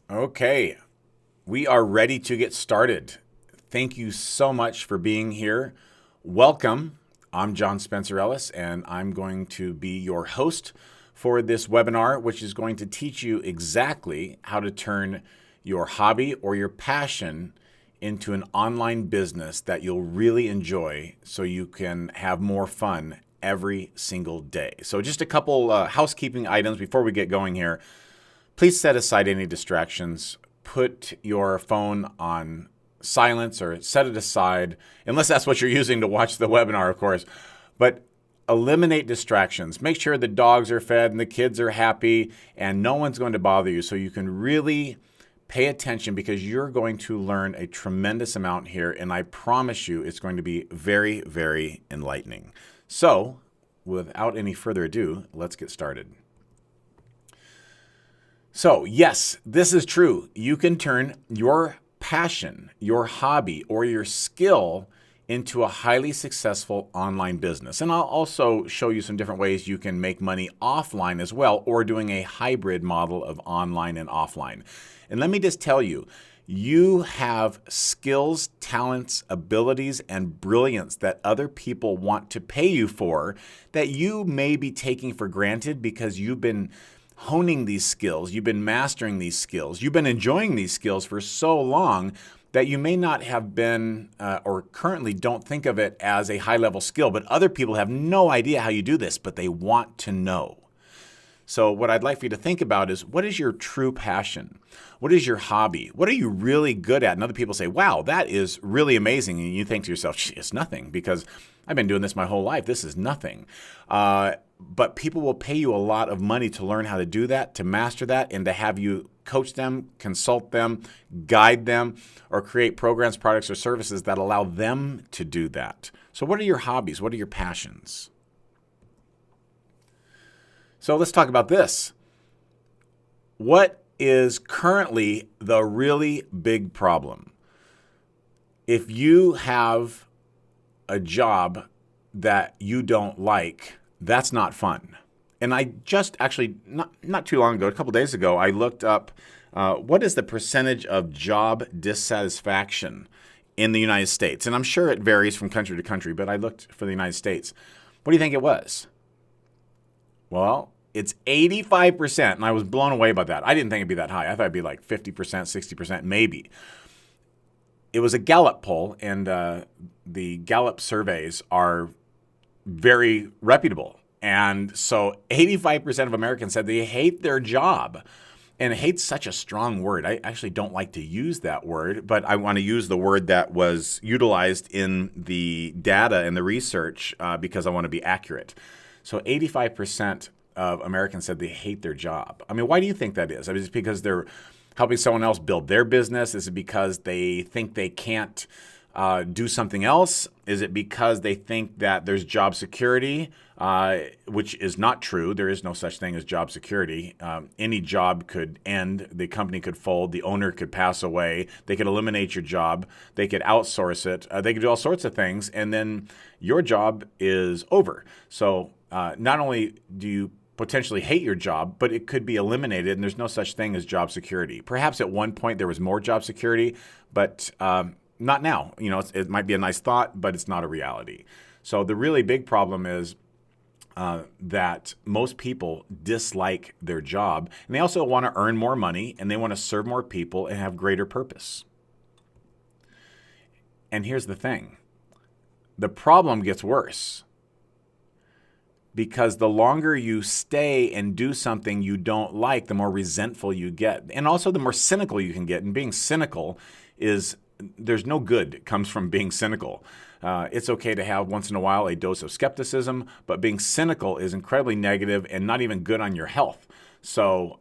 Okay, we are ready to get started. Thank you so much for being here. Welcome. I'm John Spencer Ellis, and I'm going to be your host for this webinar, which is going to teach you exactly how to turn your hobby or your passion into an online business that you'll really enjoy so you can have more fun every single day. So, just a couple housekeeping items before we get going here. Please set aside any distractions. Put your phone on silence or set it aside, unless that's what you're using to watch the webinar, of course. But eliminate distractions. Make sure the dogs are fed and the kids are happy and no one's going to bother you, so you can really pay attention, because you're going to learn a tremendous amount here, and I promise you it's going to be very, very enlightening. So, without any further ado, let's get started. So, yes, this is true. You can turn your passion, your hobby, or your skill into a highly successful online business. And I'll also show you some different ways you can make money offline as well, or doing a hybrid model of online and offline. And let me just tell you, you have skills, talents, abilities, and brilliance that other people want to pay you for, that you may be taking for granted because you've been honing these skills, you've been mastering these skills, you've been enjoying these skills for so long that you may not have been or currently don't think of it as a high-level skill, but other people have no idea how you do this, but they want to know. So what I'd like for you to think about is, what is your true passion? What is your hobby? What are you really good at? And other people say, wow, that is really amazing. And you think to yourself, it's nothing, because I've been doing this my whole life. This is nothing. But people will pay you a lot of money to learn how to do that, to master that, and to have you coach them, consult them, guide them, or create programs, products, or services that allow them to do that. So what are your hobbies? What are your passions? So let's talk about this. What is currently the really big problem? If you have a job that you don't like, that's not fun. And I just actually, not too long ago, a couple days ago, I looked up what is the percentage of job dissatisfaction in the United States. And I'm sure it varies from country to country, but I looked for the United States. What do you think it was? Well, it's 85%, and I was blown away by that. I didn't think it'd be that high. I thought it'd be like 50%, 60%, maybe. It was a Gallup poll, and the Gallup surveys are very reputable. And so 85% of Americans said they hate their job. And hate's such a strong word. I actually don't like to use that word, but I want to use the word that was utilized in the data and the research because I want to be accurate. So 85% of Americans said they hate their job. I mean, why do you think that is? I mean, is it because they're helping someone else build their business? Is it because they think they can't do something else? Is it because they think that there's job security, which is not true? There is no such thing as job security. Any job could end. The company could fold. The owner could pass away. They could eliminate your job. They could outsource it. They could do all sorts of things, and then your job is over. So not only do you potentially hate your job, but it could be eliminated, and there's no such thing as job security. Perhaps at one point there was more job security, but not now. You know, it might be a nice thought, but it's not a reality. So the really big problem is that most people dislike their job, and they also want to earn more money, and they want to serve more people and have greater purpose. And here's the thing. The problem gets worse, because the longer you stay and do something you don't like, the more resentful you get, and also the more cynical you can get. And being cynical is, there's no good comes from being cynical. It's okay to have once in a while a dose of skepticism, but being cynical is incredibly negative and not even good on your health. So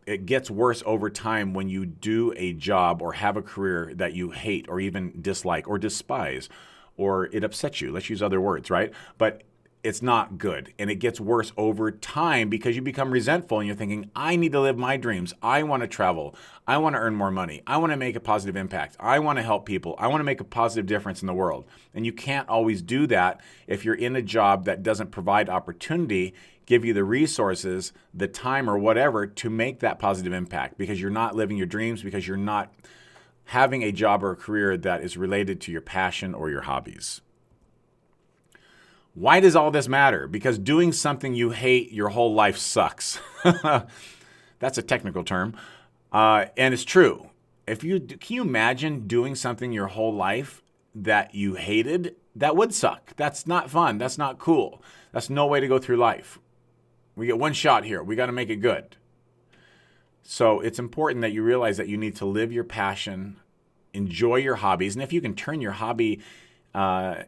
it gets worse over time when you do a job or have a career that you hate or even dislike or despise, or it upsets you. Let's use other words, right? But it's not good. And it gets worse over time because you become resentful and you're thinking, I need to live my dreams. I want to travel. I want to earn more money. I want to make a positive impact. I want to help people. I want to make a positive difference in the world. And you can't always do that if you're in a job that doesn't provide opportunity, give you the resources, the time or whatever to make that positive impact, because you're not living your dreams, because you're not having a job or a career that is related to your passion or your hobbies. Why does all this matter? Because doing something you hate your whole life sucks. That's a technical term. And it's true. Can you imagine doing something your whole life that you hated? That would suck. That's not fun. That's not cool. That's no way to go through life. We get one shot here. We got to make it good. So it's important that you realize that you need to live your passion, enjoy your hobbies. And if you can turn your hobby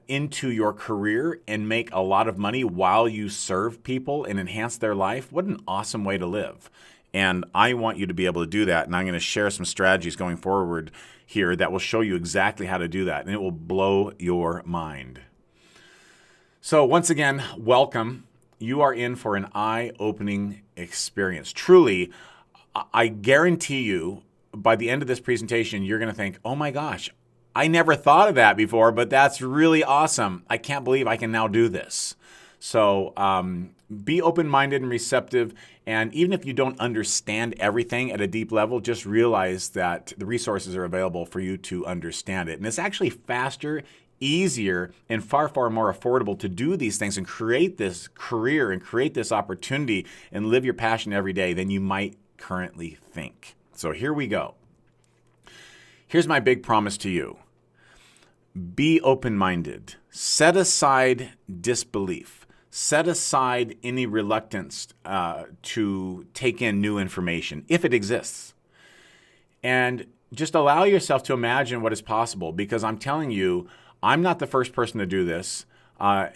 into your career and make a lot of money while you serve people and enhance their life, what an awesome way to live. And I want you to be able to do that. And I'm going to share some strategies going forward here that will show you exactly how to do that. And it will blow your mind. So once again, welcome. You are in for an eye-opening experience. Truly, I guarantee you, by the end of this presentation, you're going to think, oh my gosh, I never thought of that before, but that's really awesome. I can't believe I can now do this. So be open-minded and receptive. And even if you don't understand everything at a deep level, just realize that the resources are available for you to understand it. And it's actually faster, easier, and far, far more affordable to do these things and create this career and create this opportunity and live your passion every day than you might currently think. So here we go. Here's my big promise to you. Be open-minded. Set aside disbelief. Set aside any reluctance to take in new information, if it exists. And just allow yourself to imagine what is possible, because I'm telling you, I'm not the first person to do this.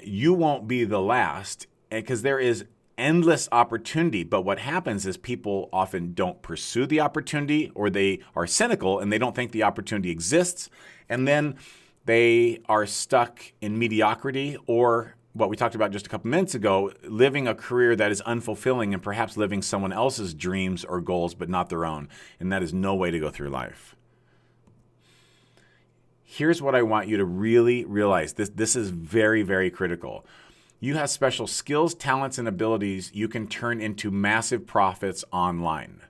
You won't be the last, because there is endless opportunity. But what happens is people often don't pursue the opportunity, or they are cynical and they don't think the opportunity exists. And then they are stuck in mediocrity, or what we talked about just a couple minutes ago, living a career that is unfulfilling and perhaps living someone else's dreams or goals, but not their own. And that is no way to go through life. Here's what I want you to really realize. This is very, very critical. You have special skills, talents, and abilities you can turn into massive profits online.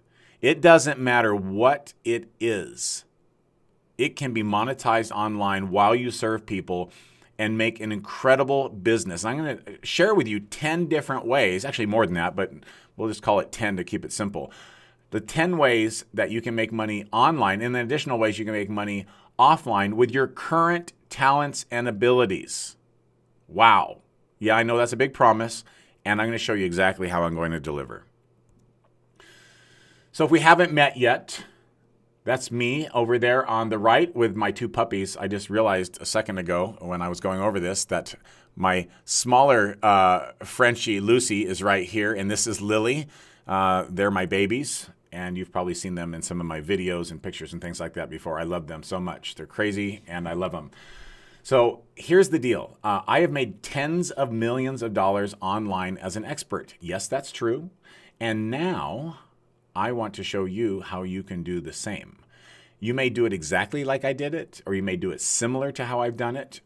It doesn't matter what it is. It can be monetized online while you serve people and make an incredible business. I'm going to share with you 10 different ways, actually more than that, but we'll just call it 10 to keep it simple. The 10 ways that you can make money online, and the additional ways you can make money offline with your current talents and abilities. Wow. Yeah, I know that's a big promise, and I'm going to show you exactly how I'm going to deliver. So if we haven't met yet, that's me over there on the right with my two puppies. I just realized a second ago when I was going over this that my smaller Frenchie, Lucy, is right here, and this is Lily. They're my babies, and you've probably seen them in some of my videos and pictures and things like that before. I love them so much. They're crazy, and I love them. So here's the deal. I have made tens of millions of dollars online as an expert. Yes, that's true. And now I want to show you how you can do the same. You may do it exactly like I did it, or you may do it similar to how I've done it.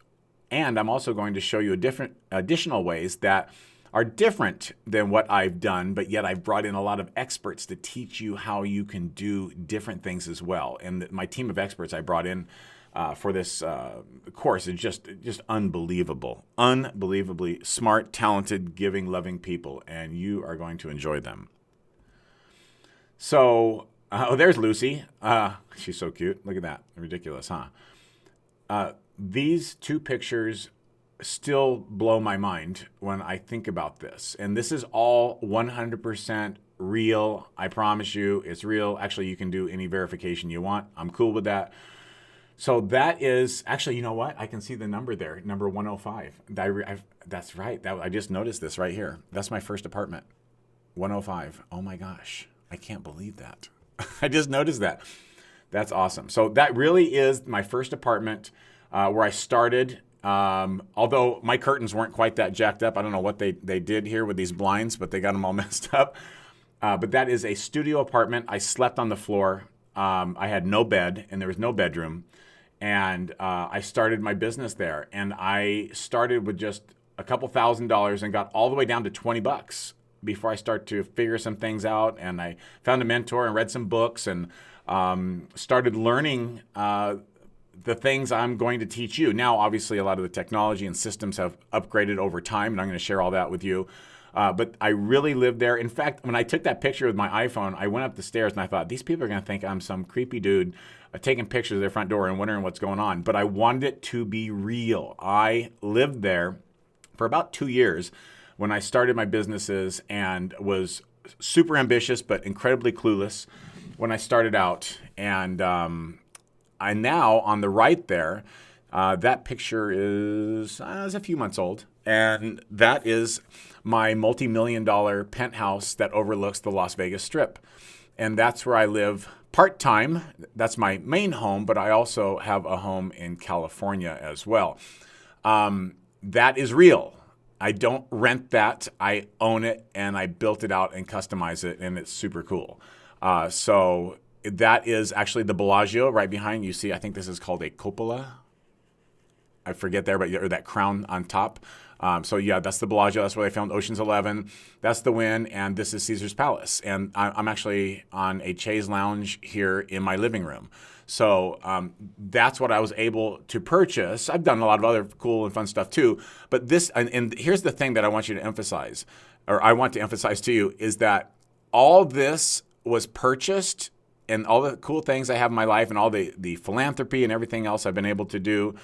And I'm also going to show you additional ways that are different than what I've done, but yet I've brought in a lot of experts to teach you how you can do different things as well. And my team of experts I brought in for this course is just unbelievable. Unbelievably smart, talented, giving, loving people, and you are going to enjoy them. So, there's Lucy. She's so cute. Look at that. Ridiculous, huh? These two pictures still blow my mind when I think about this. And this is all 100% real. I promise you it's real. Actually, you can do any verification you want. I'm cool with that. So that is, actually, you know what? I can see the number there, number 105. That's right. I just noticed this right here. That's my first apartment, 105. Oh my gosh. I can't believe that. I just noticed that. That's awesome. So that really is my first apartment where I started Although my curtains weren't quite that jacked up. I don't know what they did here with these blinds, but they got them all messed up. But that is a studio apartment. I slept on the floor. I had no bed, and there was no bedroom. And I started my business there. And I started with just a couple $1,000s and got all the way down to $20 before I start to figure some things out. And I found a mentor and read some books and started learning the things I'm going to teach you. Now, obviously, a lot of the technology and systems have upgraded over time, and I'm going to share all that with you. But I really lived there. In fact, when I took that picture with my iPhone, I went up the stairs and I thought, these people are going to think I'm some creepy dude taking pictures of their front door and wondering what's going on. But I wanted it to be real. I lived there for about 2 years when I started my businesses and was super ambitious but incredibly clueless when I started out. And I now, on the right there, that picture is a few months old. And that is my multi-million-dollar penthouse that overlooks the Las Vegas Strip. And that's where I live part-time. That's my main home, but I also have a home in California as well. That is real. I don't rent that. I own it, and I built it out and customized it, and it's super cool. So that is actually the Bellagio right behind. You see, I think this is called a cupola. I forget there, but or that crown on top. So yeah, that's the Bellagio. That's where they filmed Ocean's 11. That's the Wynn, and this is Caesar's Palace. And I'm actually on a chaise lounge here in my living room. So that's what I was able to purchase. I've done a lot of other cool and fun stuff too. But this, and here's the thing that I want you to emphasize, or I want to emphasize to you, is that all this was purchased, and all the cool things I have in my life and all the philanthropy and everything else I've been able to do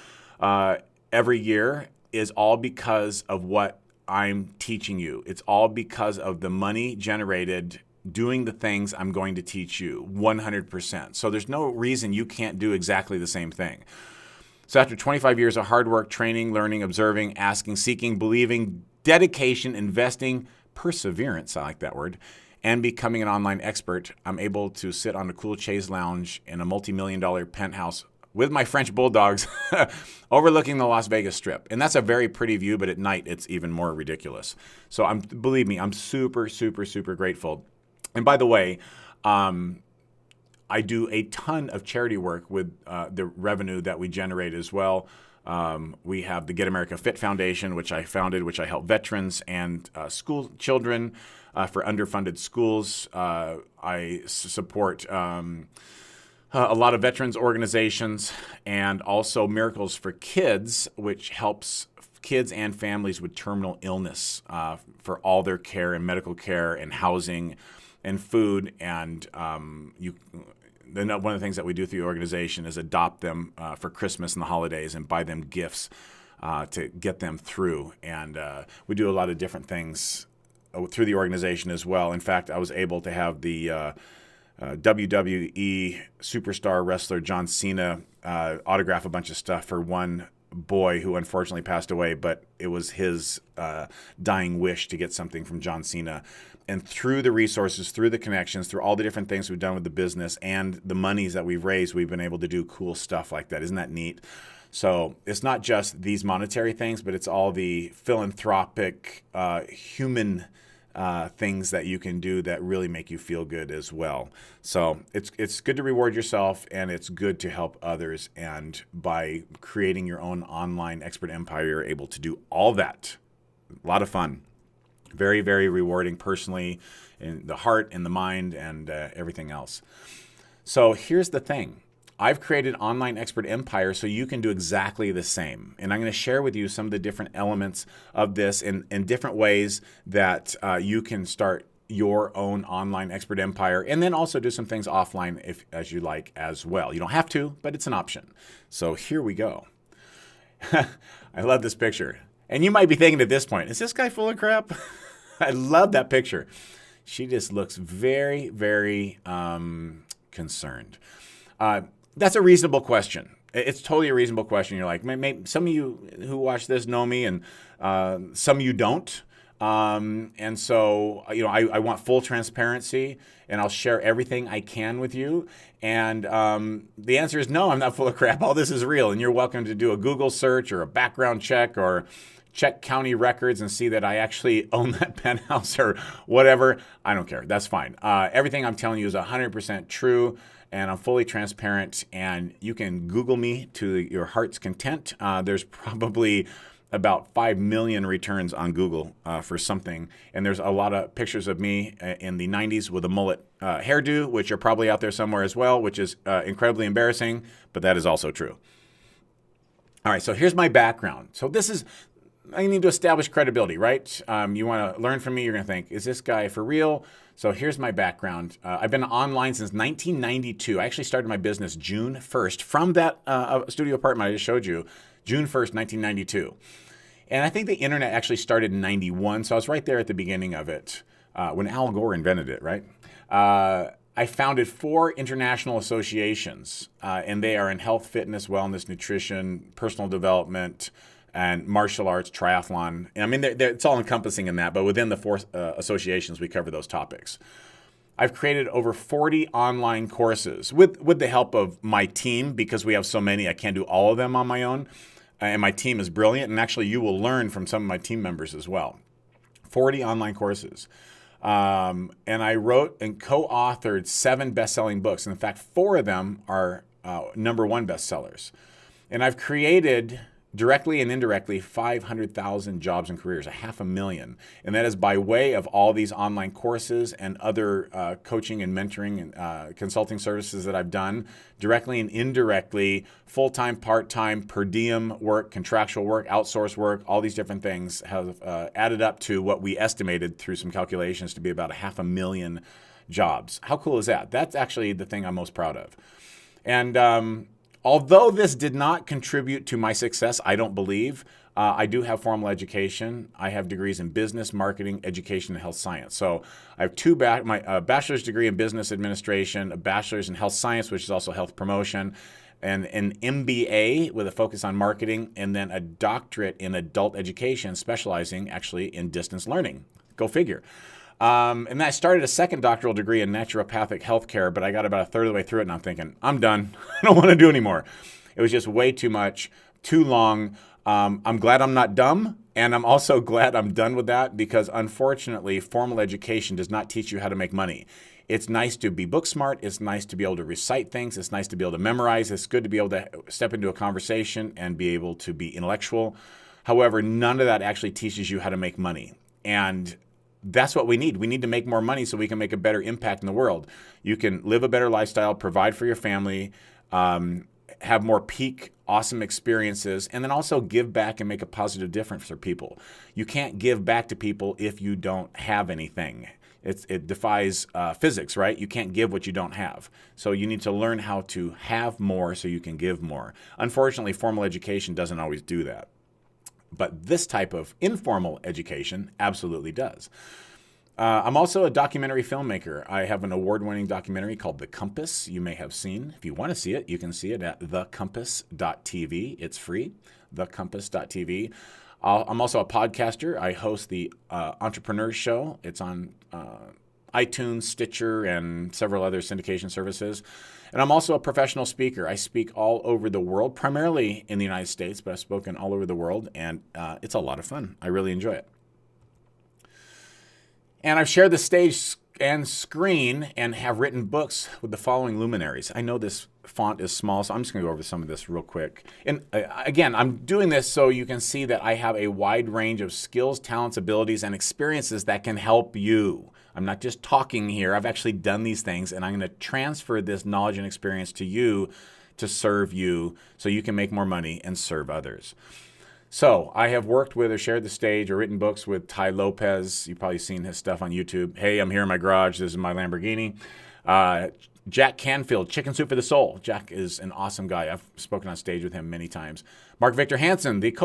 every year is all because of what I'm teaching you. It's all because of the money generated doing the things I'm going to teach you 100%. So there's no reason you can't do exactly the same thing. So after 25 years of hard work, training, learning, observing, asking, seeking, believing, dedication, investing, perseverance, I like that word, and becoming an online expert, I'm able to sit on a cool chaise lounge in a multi-million-dollar penthouse with my French bulldogs overlooking the Las Vegas Strip. And that's a very pretty view, but at night it's even more ridiculous. So believe me, I'm super, super, super grateful. And by the way, I do a ton of charity work with the revenue that we generate as well. We have the Get America Fit Foundation, which I founded, which I help veterans and school children for underfunded schools. I support a lot of veterans organizations, and also Miracles for Kids, which helps kids and families with terminal illness for all their care and medical care and housing and food. And one of the things that we do through the organization is adopt them for Christmas and the holidays and buy them gifts to get them through. And we do a lot of different things through the organization as well. In fact, I was able to have the WWE superstar wrestler John Cena autograph a bunch of stuff for one boy who unfortunately passed away, but it was his dying wish to get something from John Cena. And through the resources, through the connections, through all the different things we've done with the business and the monies that we've raised, we've been able to do cool stuff like that. Isn't that neat? So it's not just these monetary things, but it's all the philanthropic, human things that you can do that really make you feel good as well. So it's good to reward yourself, and it's good to help others. And by creating your own online expert empire, you're able to do all that. A lot of fun. Very, very rewarding personally, in the heart and the mind and everything else. So here's the thing. I've created Online Expert Empire so you can do exactly the same. And I'm going to share with you some of the different elements of this in different ways that you can start your own online expert empire, and then also do some things offline as you like as well. You don't have to, but it's an option. So here we go. I love this picture. And you might be thinking at this point, is this guy full of crap? I love that picture. She just looks very, very concerned. That's a reasonable question. It's totally a reasonable question. You're like, maybe some of you who watch this know me, and some of you don't. And so, I want full transparency, and I'll share everything I can with you. And the answer is no, I'm not full of crap. All this is real. And you're welcome to do a Google search or a background check or check county records and see that I actually own that penthouse or whatever. I don't care. That's fine. Everything I'm telling you is 100% true, and I'm fully transparent. And you can Google me to your heart's content. There's probably about 5 million returns on Google for something. And there's a lot of pictures of me in the 90s with a mullet hairdo, which are probably out there somewhere as well, which is incredibly embarrassing, but that is also true. All right, so here's my background. So I need to establish credibility, right? You want to learn from me, you're going to think, is this guy for real? So here's my background. I've been online since 1992. I actually started my business June 1st from that studio apartment I just showed you, June 1st, 1992. And I think the internet actually started in 91, so I was right there at the beginning of it when Al Gore invented it, right? I founded 4 international associations, and they are in health, fitness, wellness, nutrition, personal development, and martial arts, triathlon. And I mean, it's all encompassing in that, but within the 4 associations, we cover those topics. I've created over 40 online courses with the help of my team, because we have so many, I can't do all of them on my own. And my team is brilliant, and actually you will learn from some of my team members as well. 40 online courses. And I wrote and co-authored 7 best-selling books. And in fact, 4 of them are #1 bestsellers. And I've created, directly and indirectly, 500,000 jobs and careers, 500,000. And that is by way of all these online courses and other coaching and mentoring and consulting services that I've done, directly and indirectly, full-time, part-time, per diem work, contractual work, outsource work, all these different things have added up to what we estimated through some calculations to be about 500,000 jobs. How cool is that? That's actually the thing I'm most proud of. And although this did not contribute to my success, I don't believe, I do have formal education. I have degrees in business, marketing, education, and health science. So I have my bachelor's degree in business administration, a bachelor's in health science, which is also health promotion, and an MBA with a focus on marketing, and then a doctorate in adult education, specializing actually in distance learning. Go figure. And then I started a second doctoral degree in naturopathic healthcare, but I got about a third of the way through it, and I'm thinking, I'm done. I don't want to do anymore. It was just way too much, too long. I'm glad I'm not dumb, and I'm also glad I'm done with that, because unfortunately, formal education does not teach you how to make money. It's nice to be book smart. It's nice to be able to recite things. It's nice to be able to memorize. It's good to be able to step into a conversation and be able to be intellectual. However, none of that actually teaches you how to make money. And that's what we need. We need to make more money so we can make a better impact in the world. You can live a better lifestyle, provide for your family, have more peak, awesome experiences, and then also give back and make a positive difference for people. You can't give back to people if you don't have anything. It defies physics, right? You can't give what you don't have. So you need to learn how to have more so you can give more. Unfortunately, formal education doesn't always do that. But this type of informal education absolutely does. I'm also a documentary filmmaker. I have an award-winning documentary called The Compass. You may have seen. If you want to see it, you can see it at thecompass.tv. It's free, thecompass.tv. I'm also a podcaster. I host the Entrepreneurs Show. It's on iTunes, Stitcher, and several other syndication services. And I'm also a professional speaker. I speak all over the world, primarily in the United States, but I've spoken all over the world, and it's a lot of fun. I really enjoy it. And I've shared the stage and screen and have written books with the following luminaries. I know this font is small, so I'm just going to go over some of this real quick. And again, I'm doing this so you can see that I have a wide range of skills, talents, abilities, and experiences that can help you. I'm not just talking here. I've actually done these things, and I'm going to transfer this knowledge and experience to you to serve you so you can make more money and serve others. So I have worked with or shared the stage or written books with Ty Lopez. You've probably seen his stuff on YouTube. Hey, I'm here in my garage. This is my Lamborghini. Jack Canfield, Chicken Soup for the Soul. Jack is an awesome guy. I've spoken on stage with him many times. Mark Victor Hansen, the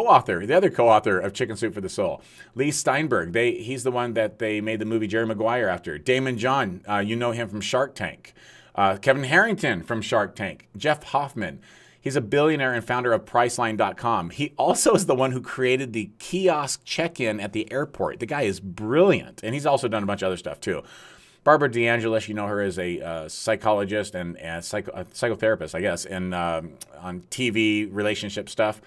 other co-author of Chicken Soup for the Soul. Lee Steinberg, he's the one that they made the movie Jerry Maguire after. Damon John, you know him from Shark Tank. Kevin Harrington from Shark Tank. Jeff Hoffman. He's a billionaire and founder of Priceline.com. He also is the one who created the kiosk check-in at the airport. The guy is brilliant, and he's also done a bunch of other stuff too. Barbara DeAngelis, you know her as a psychologist and a psychotherapist, I guess, and on TV relationship stuff.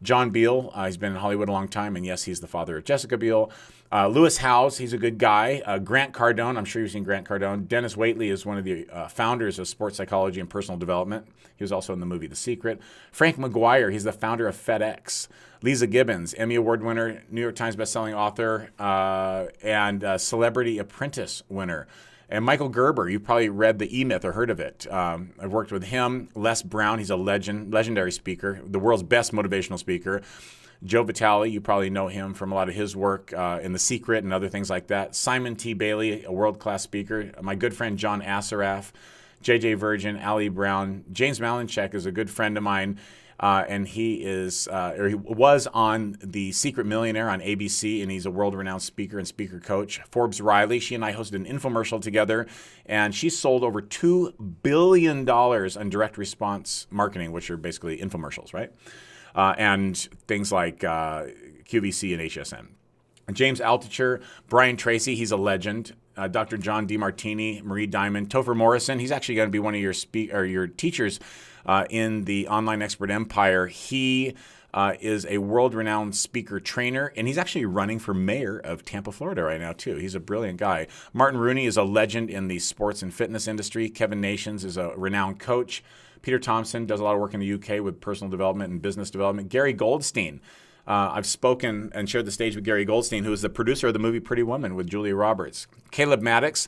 John Beal, he's been in Hollywood a long time, and yes, he's the father of Jessica Biel. Lewis Howes, he's a good guy. Grant Cardone, I'm sure you've seen Grant Cardone. Dennis Waitley is one of the founders of sports psychology and personal development. He was also in the movie The Secret. Frank McGuire, he's the founder of FedEx. Lisa Gibbons, Emmy Award winner, New York Times bestselling author, and Celebrity Apprentice winner. And Michael Gerber, you probably read The E-Myth or heard of it. I've worked with him. Les Brown, he's a legendary speaker, the world's best motivational speaker. Joe Vitale, you probably know him from a lot of his work in The Secret and other things like that. Simon T. Bailey, a world-class speaker. My good friend John Assaraf, J.J. Virgin, Ali Brown. James Malinchak is a good friend of mine. And he was on The Secret Millionaire on ABC, and he's a world-renowned speaker and speaker coach. Forbes Riley, she and I hosted an infomercial together, and she sold over $2 billion on direct response marketing, which are basically infomercials, right? And things like QVC and HSN. James Altucher, Brian Tracy, he's a legend. Dr. John DeMartini, Marie Diamond, Topher Morrison, he's actually going to be one of your teachers in the Online Expert Empire. He is a world-renowned speaker trainer, and he's actually running for mayor of Tampa, Florida right now, too. He's a brilliant guy. Martin Rooney is a legend in the sports and fitness industry. Kevin Nations is a renowned coach. Peter Thompson does a lot of work in the UK with personal development and business development. Gary Goldstein. I've spoken and shared the stage with Gary Goldstein, who is the producer of the movie Pretty Woman with Julia Roberts. Caleb Maddox,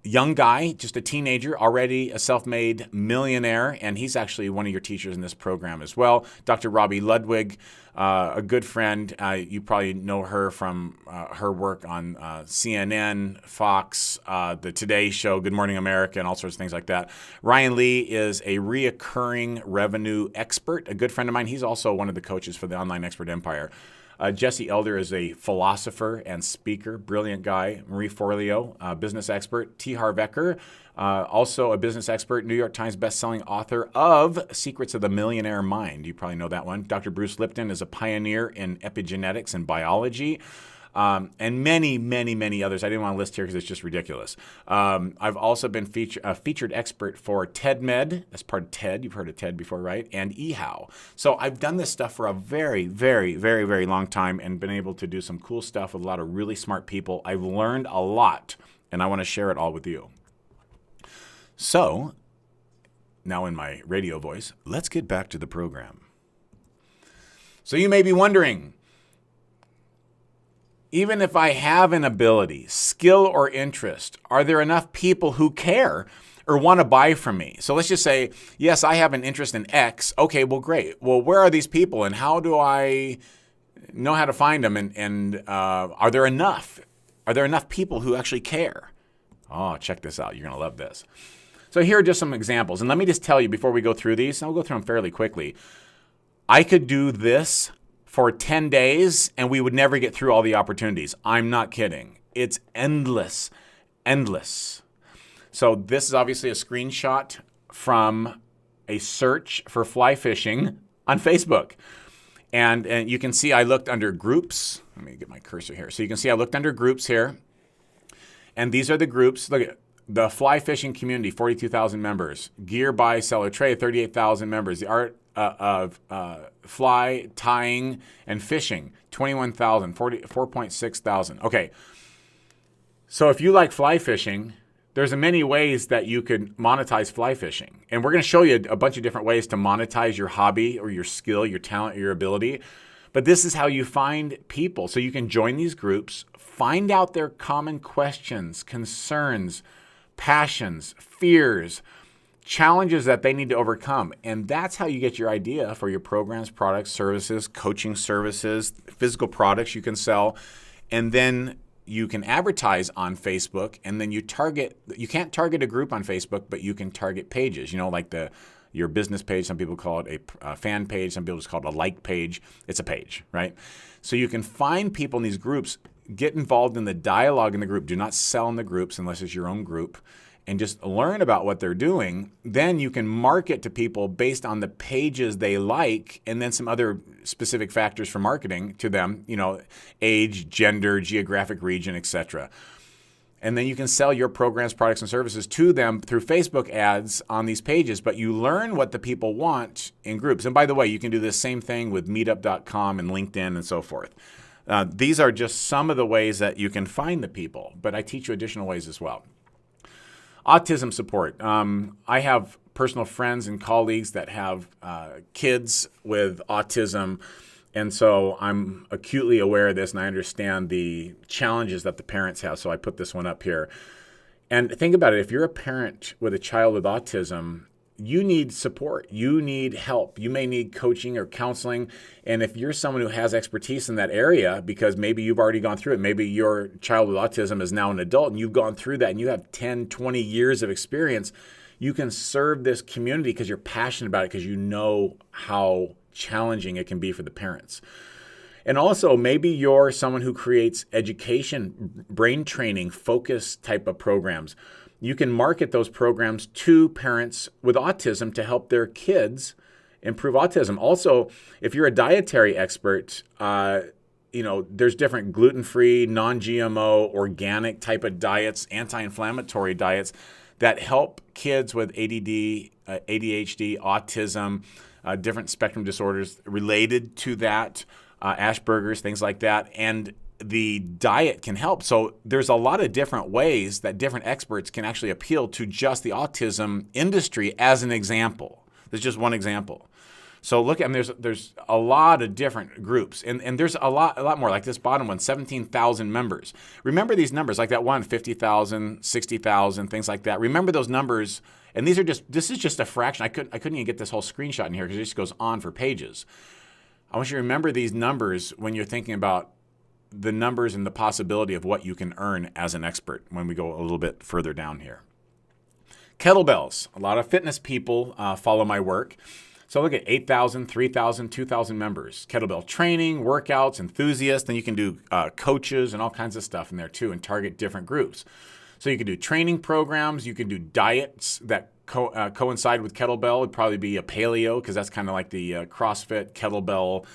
young guy, just a teenager, already a self-made millionaire, and he's actually one of your teachers in this program as well. Dr. Robbie Ludwig, a good friend. You probably know her from her work on CNN, Fox, The Today Show, Good Morning America, and all sorts of things like that. Ryan Lee is a reoccurring revenue expert, a good friend of mine. He's also one of the coaches for the Online Expert Empire. Jesse Elder is a philosopher and speaker, brilliant guy. Marie Forleo, business expert. T. Harv Eker, also a business expert, New York Times bestselling author of Secrets of the Millionaire Mind. You probably know that one. Dr. Bruce Lipton is a pioneer in epigenetics and biology. And many, many, many others. I didn't want to list here because it's just ridiculous. I've also been a featured expert for TEDMed. That's part of TED. You've heard of TED before, right? And EHOW. So I've done this stuff for a very, very, very, very long time and been able to do some cool stuff with a lot of really smart people. I've learned a lot, and I want to share it all with you. So, now in my radio voice, let's get back to the program. So you may be wondering, even if I have an ability, skill, or interest, are there enough people who care or want to buy from me? So let's just say, yes, I have an interest in X. Okay, well, great. Well, where are these people, and how do I know how to find them? And are there enough? Are there enough people who actually care? Oh, check this out. You're going to love this. So here are just some examples. And let me just tell you before we go through these, and I'll go through them fairly quickly. I could do this for 10 days, and we would never get through all the opportunities. I'm not kidding. It's endless, endless. So this is obviously a screenshot from a search for fly fishing on Facebook. And you can see I looked under groups. Let me get my cursor here. So you can see I looked under groups here. And these are the groups. Look at the fly fishing community, 42,000 members. Gear, buy, sell, or trade, 38,000 members. The art of fly, tying, and fishing, 21,000, 4.6 thousand. Okay, so if you like fly fishing, there's many ways that you could monetize fly fishing. And we're going to show you a bunch of different ways to monetize your hobby or your skill, your talent, or your ability. But this is how you find people. So you can join these groups, find out their common questions, concerns, passions, fears, challenges that they need to overcome. And that's how you get your idea for your programs, products, services, coaching services, physical products you can sell. And then you can advertise on Facebook, and then you can't target a group on Facebook, but you can target pages, like your business page. Some people call it a fan page. Some people just call it a like page. It's a page, right? So you can find people in these groups, get involved in the dialogue in the group. Do not sell in the groups unless it's your own group, and just learn about what they're doing. Then you can market to people based on the pages they like, and then some other specific factors for marketing to them, age, gender, geographic region, etc. And then you can sell your programs, products, and services to them through Facebook ads on these pages, but you learn what the people want in groups. And by the way, you can do the same thing with meetup.com and LinkedIn and so forth. These are just some of the ways that you can find the people, but I teach you additional ways as well. Autism support. I have personal friends and colleagues that have kids with autism, and so I'm acutely aware of this, and I understand the challenges that the parents have, so I put this one up here. And think about it. If you're a parent with a child with autism, you need support. You need help. You may need coaching or counseling. And if you're someone who has expertise in that area, because maybe you've already gone through it, maybe your child with autism is now an adult and you've gone through that and you have 10, 20 years of experience, you can serve this community because you're passionate about it, because you know how challenging it can be for the parents. And also, maybe you're someone who creates education, brain training, focus type of programs. You can market those programs to parents with autism to help their kids improve autism. Also, if you're a dietary expert, there's different gluten-free, non-GMO, organic type of diets, anti-inflammatory diets that help kids with ADD, ADHD, autism, different spectrum disorders related to that, Asperger's, things like that. And the diet can help. So there's a lot of different ways that different experts can actually appeal to just the autism industry as an example. There's just one example. So look, there's a lot of different groups, and there's a lot more. Like this bottom one, 17,000 members. Remember these numbers, like that one, 50,000, 60,000, things like that. Remember those numbers, and this is just a fraction. I couldn't even get this whole screenshot in here because it just goes on for pages. I want you to remember these numbers when you're thinking about the numbers and the possibility of what you can earn as an expert when we go a little bit further down here. Kettlebells. A lot of fitness people follow my work. So look at 8,000, 3,000, 2,000 members. Kettlebell training, workouts, enthusiasts. Then you can do coaches and all kinds of stuff in there too, and target different groups. So you can do training programs. You can do diets that coincide with kettlebell. It'd probably be a paleo, because that's kind of like the CrossFit kettlebell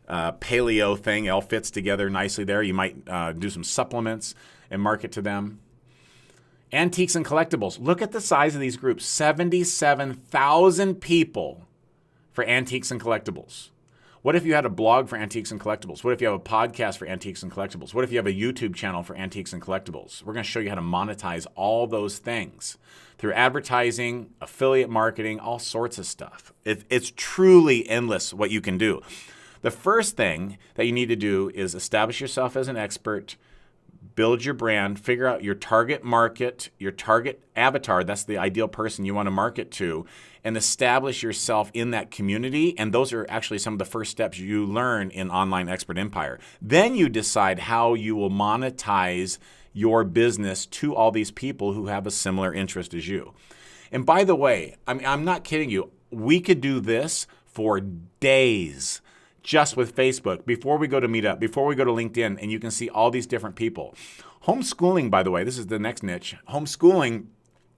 paleo thing. It all fits together nicely there. You might do some supplements and market to them. Antiques and collectibles. Look at the size of these groups. 77,000 people for antiques and collectibles. What if you had a blog for antiques and collectibles? What if you have a podcast for antiques and collectibles? What if you have a YouTube channel for antiques and collectibles? We're going to show you how to monetize all those things through advertising, affiliate marketing, all sorts of stuff. It's truly endless what you can do. The first thing that you need to do is establish yourself as an expert, build your brand, figure out your target market, your target avatar, that's the ideal person you want to market to, and establish yourself in that community. And those are actually some of the first steps you learn in Online Expert Empire. Then you decide how you will monetize your business to all these people who have a similar interest as you. And by the way, I'm not kidding you. We could do this for days just with Facebook, before we go to Meetup, before we go to LinkedIn, and you can see all these different people. Homeschooling, by the way, this is the next niche. Homeschooling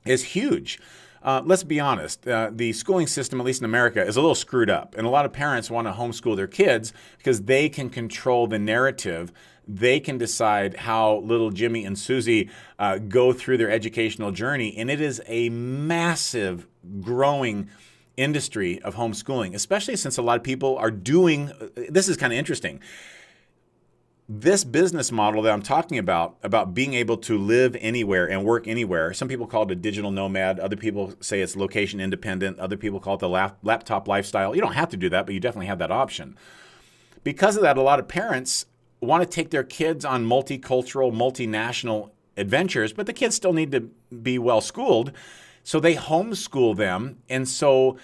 is huge. Let's be honest. The schooling system, at least in America, is a little screwed up. And a lot of parents want to homeschool their kids because they can control the narrative. They can decide how little Jimmy and Susie go through their educational journey. And it is a massive, growing industry of homeschooling, especially since a lot of people are doing, this is kind of interesting. This business model that I'm talking about being able to live anywhere and work anywhere, some people call it a digital nomad. Other people say it's location independent. Other people call it the laptop lifestyle. You don't have to do that, but you definitely have that option. Because of that, a lot of parents want to take their kids on multicultural, multinational adventures, but the kids still need to be well schooled. So they homeschool them. And so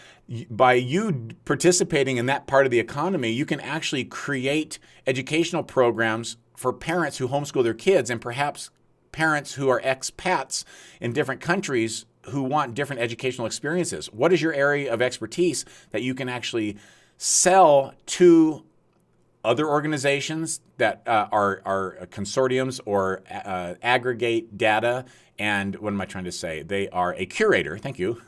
by you participating in that part of the economy, you can actually create educational programs for parents who homeschool their kids, and perhaps parents who are expats in different countries who want different educational experiences. What is your area of expertise that you can actually sell to other organizations that are consortiums or aggregate data. And what am I trying to say? They are a curator, thank you,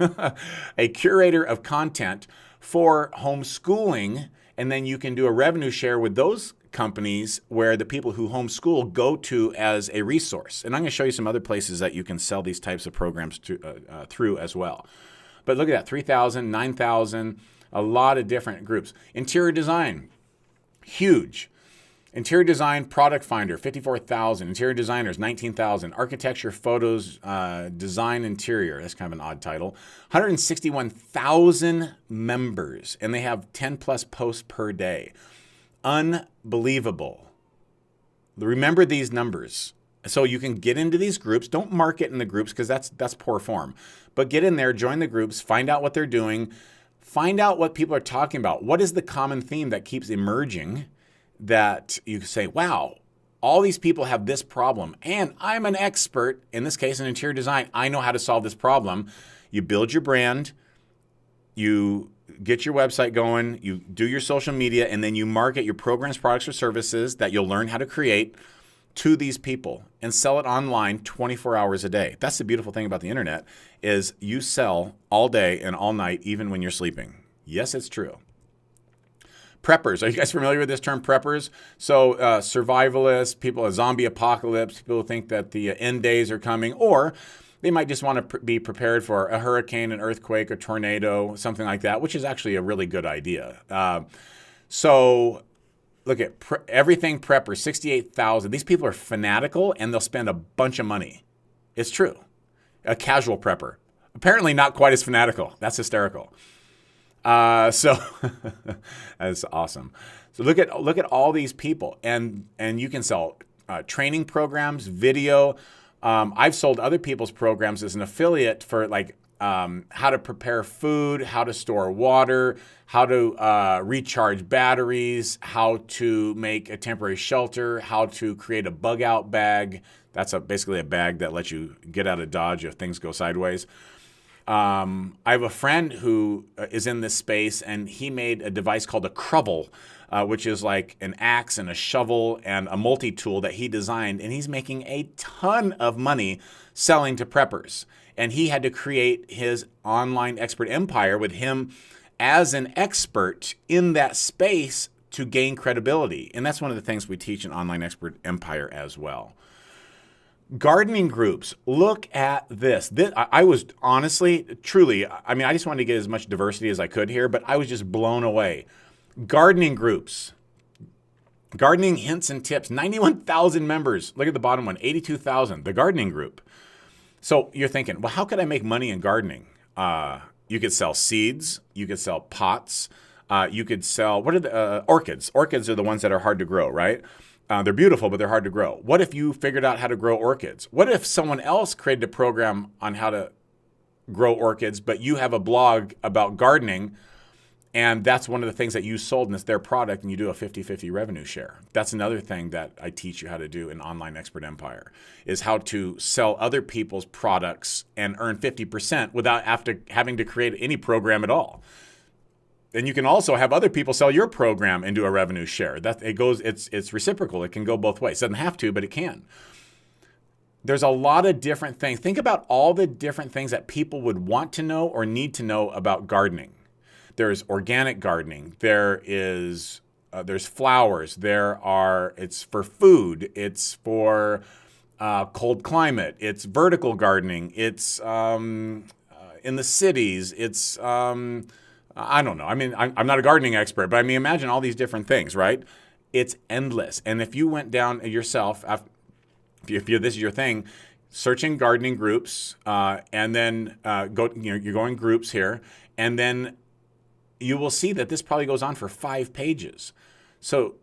a curator of content for homeschooling. And then you can do a revenue share with those companies where the people who homeschool go to as a resource. And I'm going to show you some other places that you can sell these types of programs through as well. But look at that, 3,000, 9,000, a lot of different groups. Interior design, huge. Interior design product finder, 54,000. Interior designers, 19,000. Architecture, photos, design interior. That's kind of an odd title. 161,000 members, and they have 10 plus posts per day. Unbelievable. Remember these numbers. So you can get into these groups. Don't market in the groups because that's poor form. But get in there, join the groups, find out what they're doing, find out what people are talking about. What is the common theme that keeps emerging that you say, wow, all these people have this problem, and I'm an expert, in this case in interior design. I know how to solve this problem. You build your brand, you get your website going, you do your social media, and then you market your programs, products, or services that you'll learn how to create to these people and sell it online 24 hours a day. That's the beautiful thing about the internet is you sell all day and all night, even when you're sleeping. Yes, it's true. Preppers. Are you guys familiar with this term, preppers? So survivalists, people, a zombie apocalypse, people who think that the end days are coming, or they might just want to be prepared for a hurricane, an earthquake, a tornado, something like that, which is actually a really good idea. So look at everything prepper, 68,000. These people are fanatical and they'll spend a bunch of money. It's true. A casual prepper. Apparently not quite as fanatical. That's hysterical. So that's awesome. So look at all these people, and you can sell training programs, video. I've sold other people's programs as an affiliate for like how to prepare food, how to store water, how to recharge batteries, how to make a temporary shelter, how to create a bug out bag. That's basically a bag that lets you get out of Dodge if things go sideways. I have a friend who is in this space, and he made a device called a Crubble, which is like an axe and a shovel and a multi-tool that he designed, and he's making a ton of money selling to preppers. And he had to create his online expert empire with him as an expert in that space to gain credibility. And that's one of the things we teach in Online Expert Empire as well. Gardening groups. Look at this. I was honestly, truly, I mean, I just wanted to get as much diversity as I could here, but I was just blown away. Gardening groups. Gardening hints and tips. 91,000 members. Look at the bottom one, 82,000. The gardening group. So you're thinking, well, how could I make money in gardening? You could sell seeds. You could sell pots. You could sell, what are the orchids? Orchids are the ones that are hard to grow, right? They're beautiful, but they're hard to grow. What if you figured out how to grow orchids? What if someone else created a program on how to grow orchids, but you have a blog about gardening, and that's one of the things that you sold, and it's their product, and you do a 50-50 revenue share? That's another thing that I teach you how to do in Online Expert Empire, is how to sell other people's products and earn 50% without having to create any program at all. And you can also have other people sell your program and do a revenue share. It's reciprocal. It can go both ways. It doesn't have to, but it can. There's a lot of different things. Think about all the different things that people would want to know or need to know about gardening. There's organic gardening. There's flowers. It's for food. It's for cold climate. It's vertical gardening. It's in the cities. It's I don't know. I mean, I'm not a gardening expert, but I mean, imagine all these different things, right? It's endless. And if you went down yourself, if this is your thing, searching gardening groups, and then you're going groups here, and then you will see that this probably goes on for 5 pages. So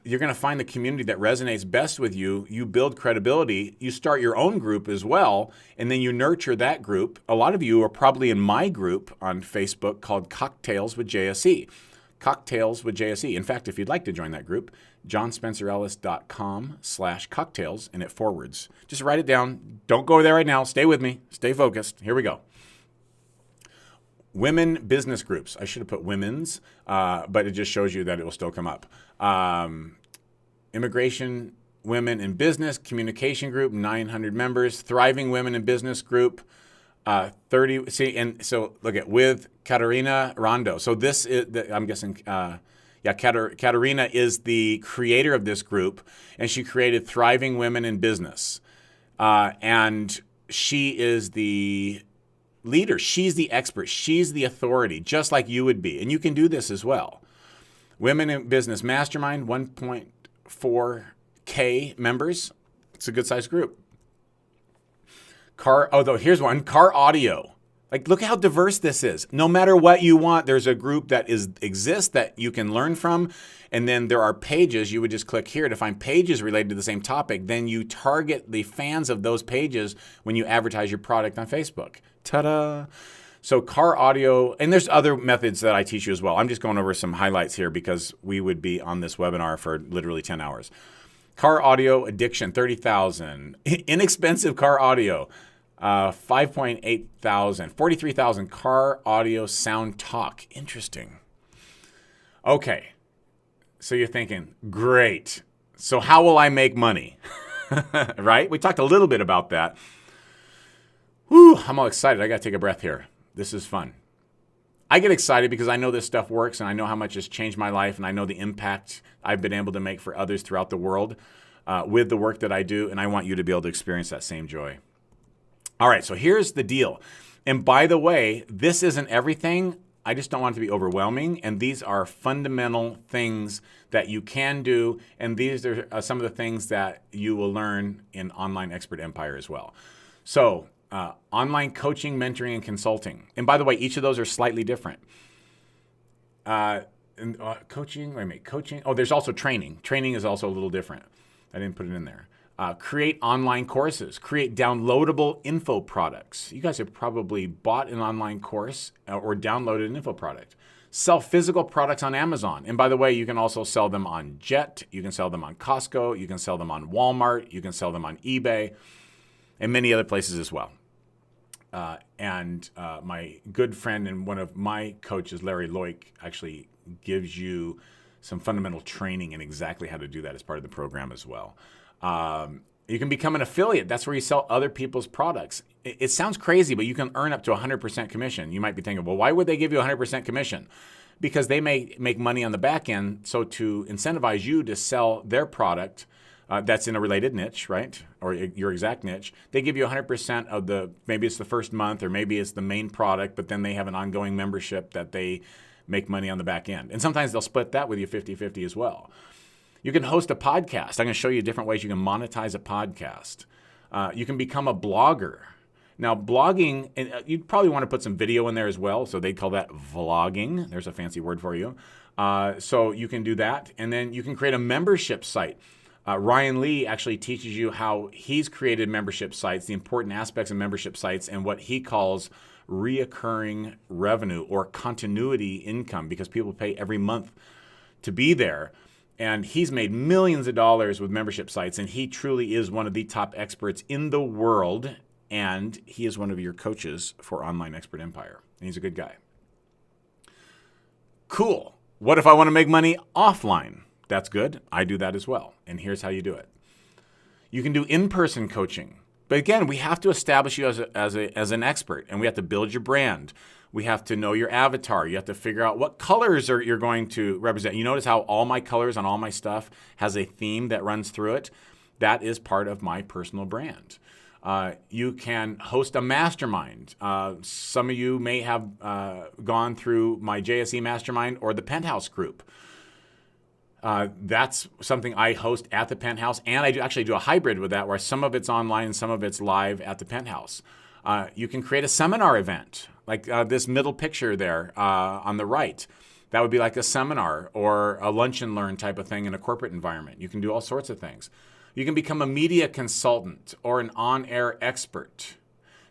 you're going to find the community that resonates best with you. You build credibility. You start your own group as well, and then you nurture that group. A lot of you are probably in my group on Facebook called Cocktails with JSE. Cocktails with JSE. In fact, if you'd like to join that group, johnspencerellis.com/cocktails, and it forwards. Just write it down. Don't go there right now. Stay with me. Stay focused. Here we go. Women business groups. I should have put women's, but it just shows you that it will still come up. Immigration Women in Business Communication Group, 900 members. Thriving Women in Business Group, 30. See, and so look at with Katarina Rondo. So this is, I'm guessing, Katarina is the creator of this group, and she created Thriving Women in Business. And she is the leader. She's the expert. She's the authority, just like you would be. And you can do this as well. Women in Business Mastermind, 1.4K members. It's a good-sized group. Here's one, Car Audio. Like, look how diverse this is. No matter what you want, there's a group that exists that you can learn from. And then there are pages. You would just click here to find pages related to the same topic. Then you target the fans of those pages when you advertise your product on Facebook. Ta-da! So Car Audio, and there's other methods that I teach you as well. I'm just going over some highlights here because we would be on this webinar for literally 10 hours. Car Audio Addiction, 30,000. Inexpensive car audio. 5.8 thousand, 43,000 Car Audio Sound Talk. Interesting. Okay. So you're thinking, great. So how will I make money? Right? We talked a little bit about that. Whew, I'm all excited. I got to take a breath here. This is fun. I get excited because I know this stuff works and I know how much it's changed my life and I know the impact I've been able to make for others throughout the world with the work that I do, and I want you to be able to experience that same joy. All right, so here's the deal. And by the way, this isn't everything. I just don't want it to be overwhelming. And these are fundamental things that you can do. And these are some of the things that you will learn in Online Expert Empire as well. So online coaching, mentoring, and consulting. And by the way, each of those are slightly different. Coaching. Oh, there's also training. Training is also a little different. I didn't put it in there. Create online courses, create downloadable info products. You guys have probably bought an online course or downloaded an info product. Sell physical products on Amazon. And by the way, you can also sell them on Jet. You can sell them on Costco. You can sell them on Walmart. You can sell them on eBay and many other places as well. My good friend and one of my coaches, Larry Loic, actually gives you some fundamental training in exactly how to do that as part of the program as well. You can become an affiliate. That's where you sell other people's products. It sounds crazy, but you can earn up to 100% commission. You might be thinking, well, why would they give you 100% commission? Because they may make money on the back end. So to incentivize you to sell their product that's in a related niche, right? Or your exact niche, they give you 100% of maybe it's the first month or maybe it's the main product, but then they have an ongoing membership that they make money on the back end. And sometimes they'll split that with you 50-50 as well. You can host a podcast. I'm going to show you different ways you can monetize a podcast. You can become a blogger. Now, blogging, and you'd probably want to put some video in there as well, so they call that vlogging. There's a fancy word for you. So you can do that, and then you can create a membership site. Ryan Lee actually teaches you how he's created membership sites, the important aspects of membership sites, and what he calls reoccurring revenue or continuity income, because people pay every month to be there. And he's made millions of dollars with membership sites, and he truly is one of the top experts in the world, and he is one of your coaches for Online Expert Empire. And he's a good guy. Cool. What if I want to make money offline? That's good. I do that as well. And here's how you do it. You can do in-person coaching. But again, we have to establish you as an expert, and we have to build your brand. We have to know your avatar. You have to figure out what colors you're going to represent. You notice how all my colors on all my stuff has a theme that runs through it? That is part of my personal brand. You can host a mastermind. Some of you may have gone through my JSE mastermind or the Penthouse group. That's something I host at the Penthouse, and I actually do a hybrid with that where some of it's online and some of it's live at the Penthouse. You can create a seminar event, like this middle picture there on the right. That would be like a seminar or a lunch and learn type of thing in a corporate environment. You can do all sorts of things. You can become a media consultant or an on-air expert.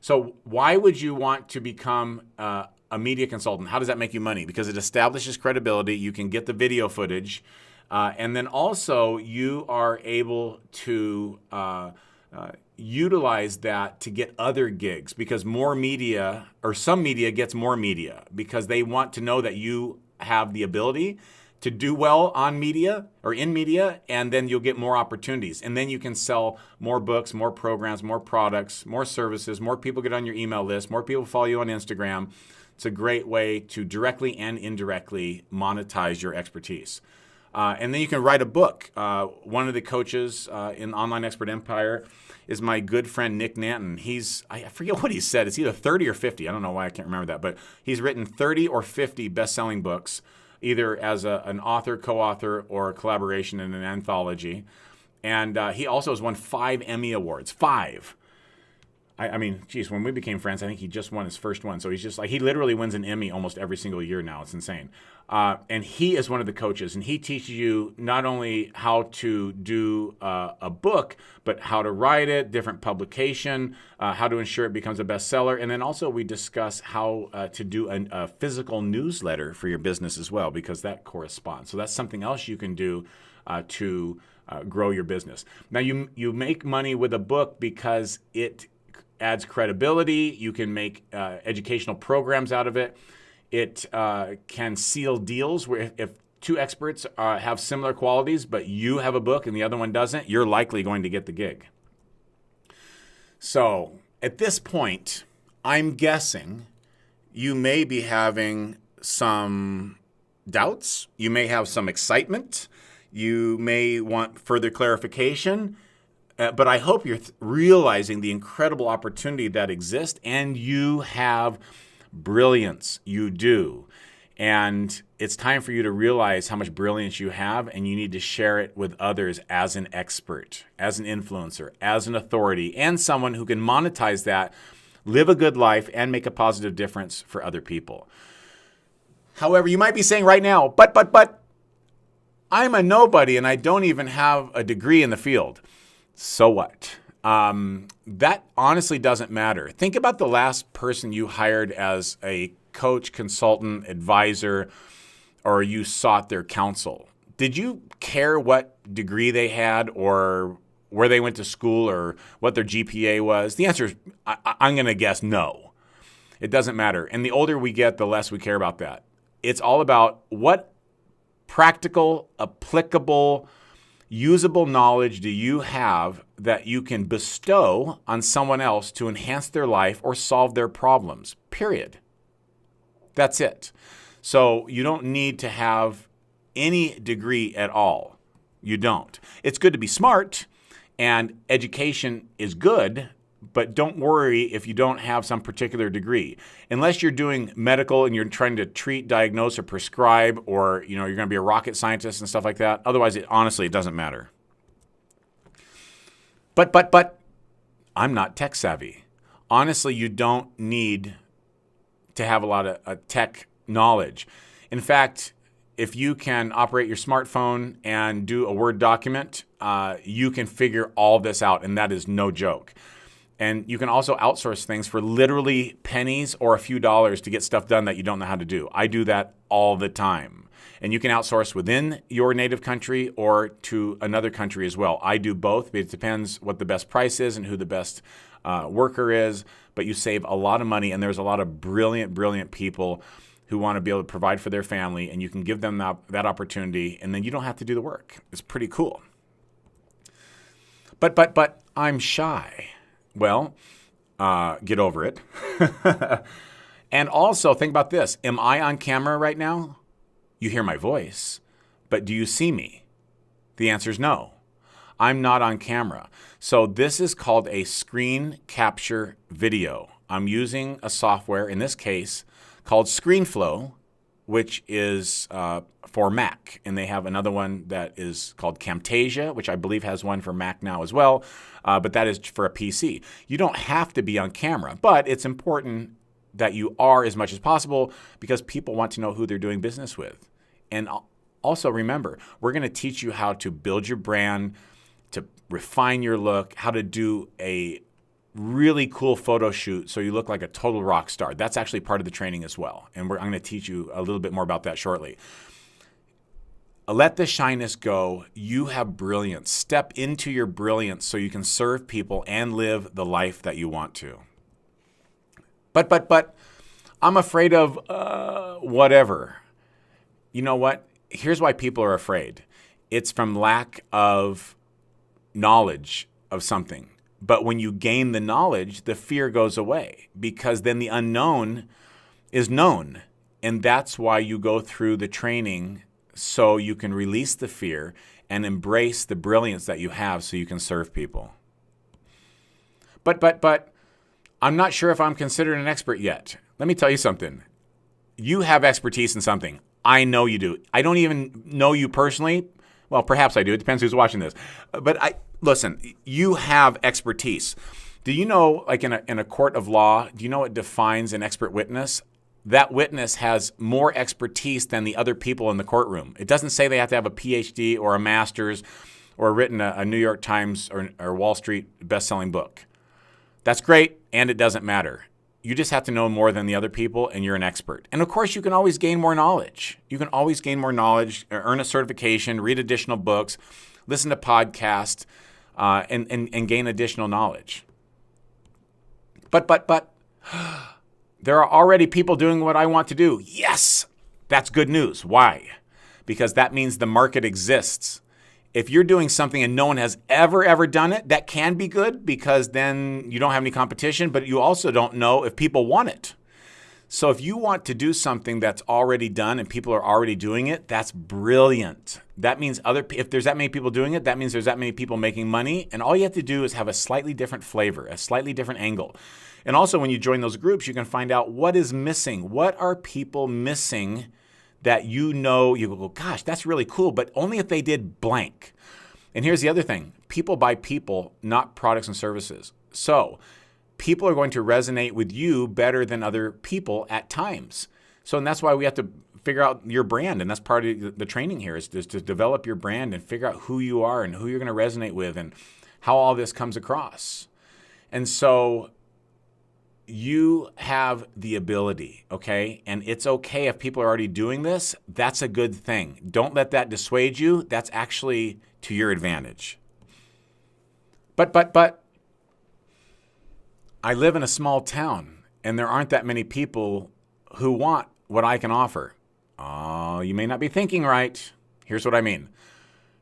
So why would you want to become a media consultant? How does that make you money? Because it establishes credibility. You can get the video footage. And then also you are able to utilize that to get other gigs, because more media, or some media gets more media, because they want to know that you have the ability to do well on media or in media, and then you'll get more opportunities. And then you can sell more books, more programs, more products, more services, more people get on your email list, more people follow you on Instagram. It's a great way to directly and indirectly monetize your expertise. And then you can write a book. One of the coaches in Online Expert Empire is my good friend Nick Nanton. I forget what he said. It's either 30 or 50. I don't know why I can't remember that. But he's written 30 or 50 best-selling books, either as an author, co-author, or a collaboration in an anthology. And he also has won 5 Emmy Awards. 5. I mean, geez, when we became friends, I think he just won his first one. So he's just like, he literally wins an Emmy almost every single year now. It's insane. And he is one of the coaches, and he teaches you not only how to do a book, but how to write it, different publication, how to ensure it becomes a bestseller. And then also we discuss how to do a physical newsletter for your business as well, because that corresponds. So that's something else you can do to grow your business. Now, you make money with a book because it adds credibility. You can make educational programs out of it. It can seal deals where if two experts have similar qualities, but you have a book and the other one doesn't, you're likely going to get the gig. So at this point, I'm guessing you may be having some doubts. You may have some excitement. You may want further clarification. But I hope you're realizing the incredible opportunity that exists, and you have brilliance. You do. And it's time for you to realize how much brilliance you have, and you need to share it with others as an expert, as an influencer, as an authority, and someone who can monetize that, live a good life, and make a positive difference for other people. However, you might be saying right now, but, I'm a nobody and I don't even have a degree in the field. So what? That honestly doesn't matter. Think about the last person you hired as a coach, consultant, advisor, or you sought their counsel. Did you care what degree they had or where they went to school or what their GPA was? The answer is, I'm going to guess no. It doesn't matter. And the older we get, the less we care about that. It's all about what practical, applicable, usable knowledge do you have that you can bestow on someone else to enhance their life or solve their problems, period. That's it. So you don't need to have any degree at all. You don't. It's good to be smart, and education is good, but don't worry if you don't have some particular degree. Unless you're doing medical and you're trying to treat, diagnose, or prescribe, or you're going to be a rocket scientist and stuff like that. Otherwise, honestly, it doesn't matter. But I'm not tech savvy. Honestly, you don't need to have a lot of tech knowledge. In fact, if you can operate your smartphone and do a Word document, you can figure all this out, and that is no joke. And you can also outsource things for literally pennies or a few dollars to get stuff done that you don't know how to do. I do that all the time. And you can outsource within your native country or to another country as well. I do both, but it depends what the best price is and who the best worker is. But you save a lot of money, and there's a lot of brilliant, brilliant people who want to be able to provide for their family, and you can give them that opportunity, and then you don't have to do the work. It's pretty cool. But I'm shy. Well, get over it. And also think about this. Am I on camera right now? You hear my voice, but do you see me? The answer is no. I'm not on camera. So this is called a screen capture video. I'm using a software, in this case, called ScreenFlow, which is for Mac. And they have another one that is called Camtasia, which I believe has one for Mac now as well. But that is for a PC. You don't have to be on camera, but it's important that you are as much as possible because people want to know who they're doing business with. And also remember, we're going to teach you how to build your brand, to refine your look, how to do a really cool photo shoot so you look like a total rock star. That's actually part of the training as well. And I'm going to teach you a little bit more about that shortly. Let the shyness go. You have brilliance. Step into your brilliance so you can serve people and live the life that you want to. But I'm afraid of whatever. You know what? Here's why people are afraid. It's from lack of knowledge of something. But when you gain the knowledge, the fear goes away because then the unknown is known. And that's why you go through the training so you can release the fear and embrace the brilliance that you have so you can serve people. But I'm not sure if I'm considered an expert yet. Let me tell you something. You have expertise in something. I know you do. I don't even know you personally. Well, perhaps I do. It depends who's watching this. But listen, you have expertise. Do you know, like in a court of law, do you know what defines an expert witness? That witness has more expertise than the other people in the courtroom. It doesn't say they have to have a PhD or a master's or written a New York Times or Wall Street best-selling book. That's great, and it doesn't matter. You just have to know more than the other people, and you're an expert. And of course, you can always gain more knowledge. You can always gain more knowledge, earn a certification, read additional books, listen to podcasts, and gain additional knowledge. But there are already people doing what I want to do. Yes, that's good news. Why? Because that means the market exists. If you're doing something and no one has ever done it, that can be good because then you don't have any competition, but you also don't know if people want it. So if you want to do something that's already done and people are already doing it, that's brilliant. That means if there's that many people doing it, that means there's that many people making money. And all you have to do is have a slightly different flavor, a slightly different angle. And also when you join those groups, you can find out what is missing. What are people missing that you go, gosh, that's really cool, but only if they did blank. And here's the other thing. People buy people, not products and services. So people are going to resonate with you better than other people at times. And that's why we have to figure out your brand. And that's part of the training here is to develop your brand and figure out who you are and who you're going to resonate with and how all this comes across. And so you have the ability, okay? And it's okay if people are already doing this. That's a good thing. Don't let that dissuade you. That's actually to your advantage. But I live in a small town, and there aren't that many people who want what I can offer. Oh, you may not be thinking right. Here's what I mean.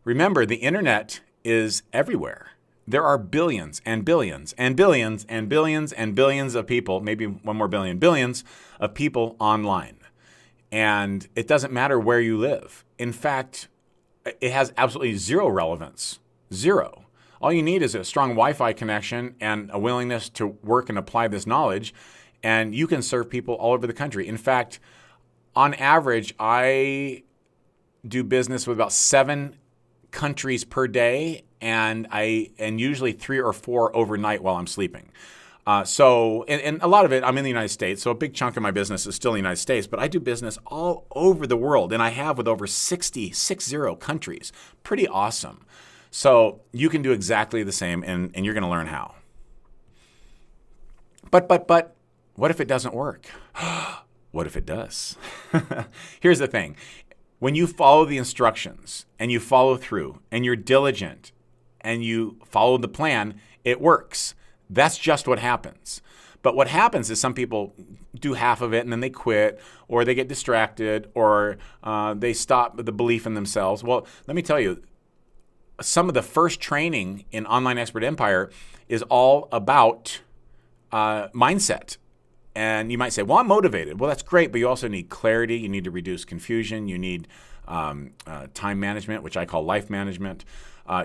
Remember, the internet is everywhere. There are billions and billions and billions and billions and billions of people, maybe one more billion, billions of people online. And it doesn't matter where you live. In fact, it has absolutely zero relevance. Zero. All you need is a strong Wi-Fi connection and a willingness to work and apply this knowledge, and you can serve people all over the country. In fact, on average, I do business with about 7 countries per day, and usually 3 or 4 overnight while I'm sleeping. And a lot of it, I'm in the United States, so a big chunk of my business is still in the United States, but I do business all over the world, and I have with over 60 countries. Pretty awesome. So you can do exactly the same, and you're going to learn how. But what if it doesn't work? What if it does? Here's the thing. When you follow the instructions and you follow through and you're diligent and you follow the plan, it works. That's just what happens. But what happens is some people do half of it and then they quit, or they get distracted, or they stop the belief in themselves. Well, let me tell you, some of the first training in Online Expert Empire is all about mindset. And you might say, well, I'm motivated. Well, that's great, but you also need clarity. You need to reduce confusion. You need time management, which I call life management.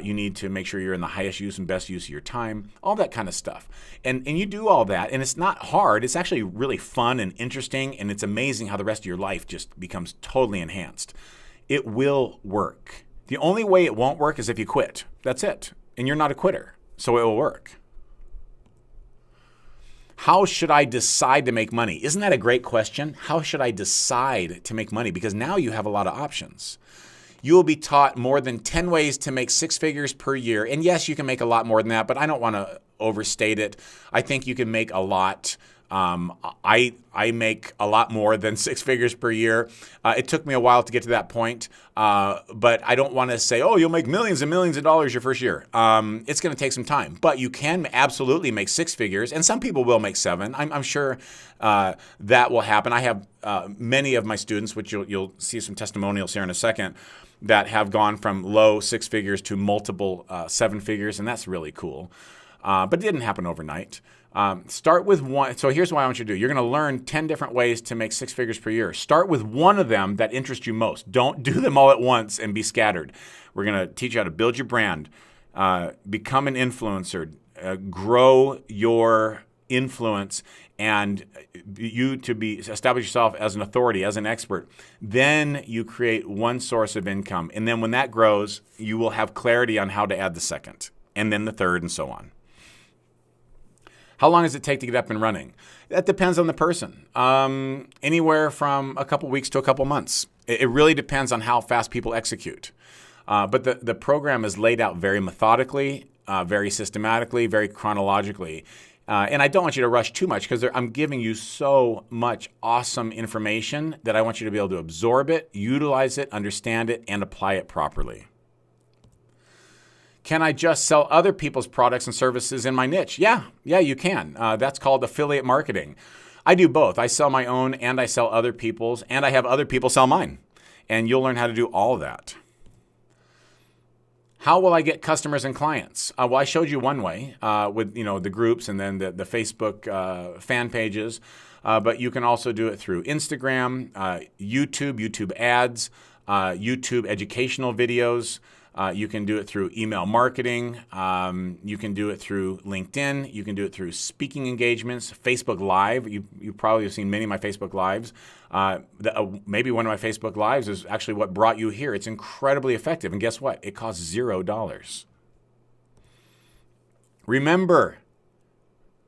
You need to make sure you're in the highest use and best use of your time, all that kind of stuff. And you do all that, and it's not hard. It's actually really fun and interesting, and it's amazing how the rest of your life just becomes totally enhanced. It will work. The only way it won't work is if you quit. That's it. And you're not a quitter, so it will work. How should I decide to make money? Isn't that a great question? How should I decide to make money? Because now you have a lot of options. You will be taught more than 10 ways to make 6 figures per year. And yes, you can make a lot more than that, but I don't want to overstate it. I think you can make a lot I make a lot more than six figures per year. It took me a while to get to that point, but I don't want to say, oh, you'll make millions and millions of dollars your first year. It's going to take some time, but you can absolutely make six figures, and some people will make seven. I'm sure that will happen. I have many of my students, which you'll see some testimonials here in a second, that have gone from low six figures to multiple seven figures, and that's really cool. But it didn't happen overnight. Start with one. So here's what I want you to do. You're going to learn 10 different ways to make six figures per year. Start with one of them that interests you most. Don't do them all at once and be scattered. We're going to teach you how to build your brand, become an influencer, grow your influence, and you to establish yourself as an authority, as an expert. Then you create one source of income. And then when that grows, you will have clarity on how to add the second, and then the third, and so on. How long does it take to get up and running? That depends on the person. Anywhere from a couple weeks to a couple months. It really depends on how fast people execute. But the program is laid out very methodically, very systematically, very chronologically. And I don't want you to rush too much because I'm giving you so much awesome information that I want you to be able to absorb it, utilize it, understand it, and apply it properly. Can I just sell other people's products and services in my niche? Yeah, you can. That's called affiliate marketing. I do both. I sell my own and I sell other people's, and I have other people sell mine. And you'll learn how to do all of that. How will I get customers and clients? Well, I showed you one way with the groups and then the Facebook fan pages, but you can also do it through Instagram, YouTube ads, YouTube educational videos. You can do it through email marketing. You can do it through LinkedIn. You can do it through speaking engagements, Facebook Live. You probably have seen many of my Facebook Lives. Maybe one of my Facebook Lives is actually what brought you here. It's incredibly effective. And guess what? It costs $0. Remember,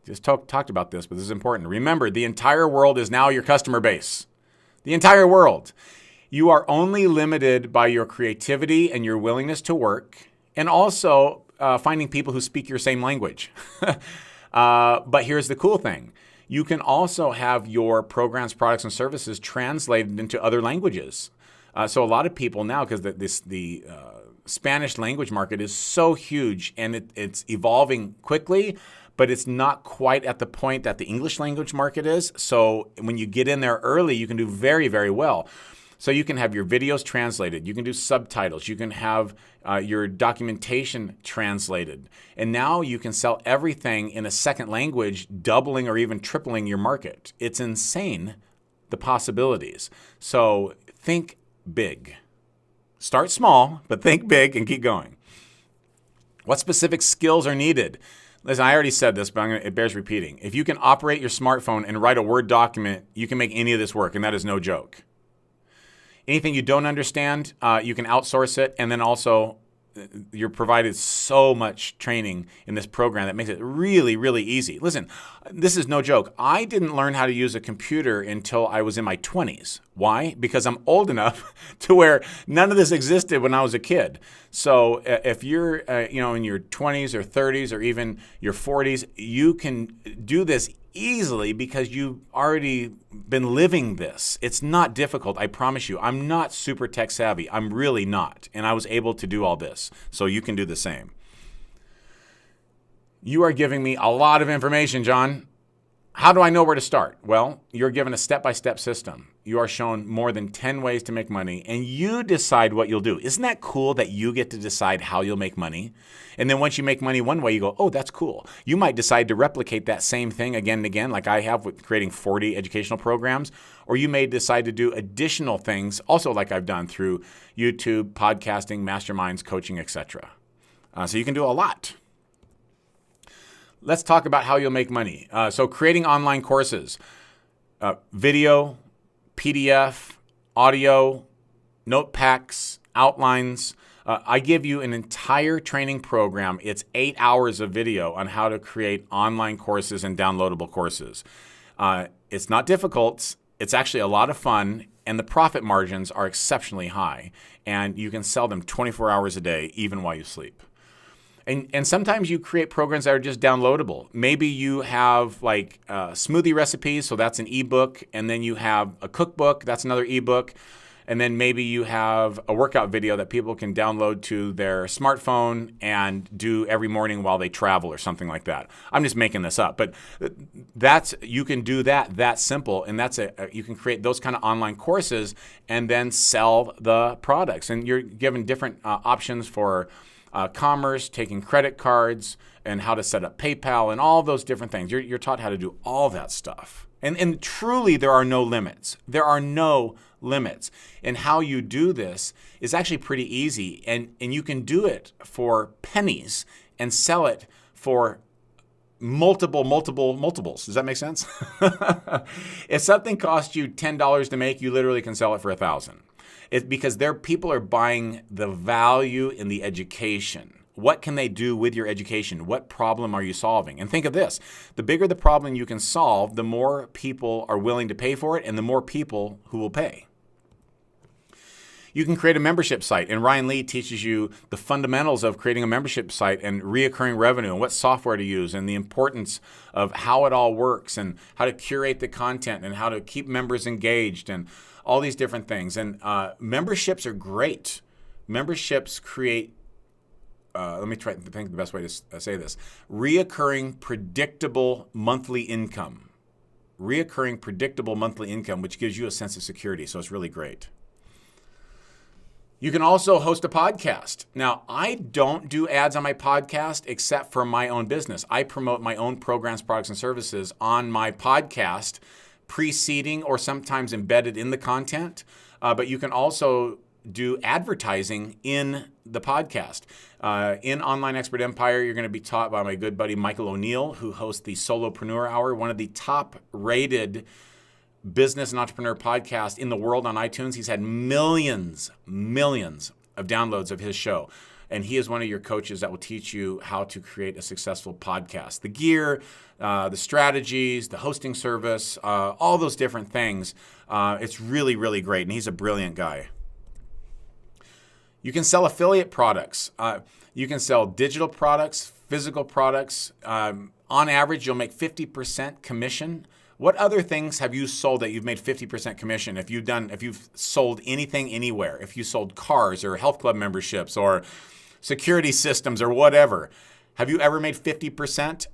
just talked about this, but this is important. Remember, the entire world is now your customer base. The entire world. You are only limited by your creativity and your willingness to work, and also finding people who speak your same language. But here's the cool thing. You can also have your programs, products, and services translated into other languages. So a lot of people now, because the Spanish language market is so huge and it's evolving quickly, but it's not quite at the point that the English language market is. So when you get in there early, you can do very, very well. So you can have your videos translated, you can do subtitles, you can have your documentation translated. And now you can sell everything in a second language, doubling or even tripling your market. It's insane, the possibilities. So think big. Start small, but think big and keep going. What specific skills are needed? Listen, I already said this, but it bears repeating. If you can operate your smartphone and write a Word document, you can make any of this work, and that is no joke. Anything you don't understand, you can outsource it, and then also you're provided so much training in this program that makes it really, really easy. Listen, this is no joke. I didn't learn how to use a computer until I was in my 20s. Why? Because I'm old enough to where none of this existed when I was a kid. So if you're in your 20s or 30s or even your 40s, you can do this easily because you've already been living this. It's not difficult, I promise you. I'm not super tech savvy. I'm really not. And I was able to do all this. So you can do the same. You are giving me a lot of information, John. How do I know where to start? Well, you're given a step-by-step system. You are shown more than 10 ways to make money, and you decide what you'll do. Isn't that cool that you get to decide how you'll make money? And then once you make money one way, you go, oh, that's cool. You might decide to replicate that same thing again and again, like I have with creating 40 educational programs, or you may decide to do additional things, also like I've done through YouTube, podcasting, masterminds, coaching, etc. So you can do a lot. Let's talk about how you'll make money. So creating online courses, video, PDF, audio, note packs, outlines. I give you an entire training program. It's 8 hours of video on how to create online courses and downloadable courses. It's not difficult. It's actually a lot of fun, and the profit margins are exceptionally high. And you can sell them 24 hours a day, even while you sleep. And sometimes you create programs that are just downloadable. Maybe you have like smoothie recipes, so that's an ebook, and then you have a cookbook, that's another ebook, and then maybe you have a workout video that people can download to their smartphone and do every morning while they travel or something like that. I'm just making this up, but you can do that simple, and you can create those kind of online courses and then sell the products, and you're given different options for commerce, taking credit cards, and how to set up PayPal and all those different things. You're taught how to do all that stuff. And truly, there are no limits. There are no limits. And how you do this is actually pretty easy. And you can do it for pennies and sell it for multiples. Does that make sense? If something costs you $10 to make, you literally can sell it for $1,000. It's because people are buying the value in the education. What can they do with your education? What problem are you solving? And think of this, the bigger the problem you can solve, the more people are willing to pay for it and the more people who will pay. You can create a membership site, and Ryan Lee teaches you the fundamentals of creating a membership site and reoccurring revenue and what software to use and the importance of how it all works and how to curate the content and how to keep members engaged and all these different things. And memberships are great. Memberships create, let me try to think the best way to say this, reoccurring predictable monthly income. Reoccurring predictable monthly income, which gives you a sense of security. So it's really great. You can also host a podcast. Now, I don't do ads on my podcast except for my own business. I promote my own programs, products, and services on my podcast, preceding or sometimes embedded in the content. But you can also do advertising in the podcast. In Online Expert Empire, you're going to be taught by my good buddy Michael O'Neill, who hosts the Solopreneur Hour, one of the top-rated business and entrepreneur podcast in the world on iTunes. He's had millions of downloads of his show. And he is one of your coaches that will teach you how to create a successful podcast. The gear, the strategies, the hosting service, all those different things. It's really, really great. And he's a brilliant guy. You can sell affiliate products. You can sell digital products, physical products. On average, you'll make 50% commission. What other things have you sold that you've made 50% commission? If you've sold anything anywhere, if you sold cars or health club memberships or security systems or whatever, have you ever made 50%?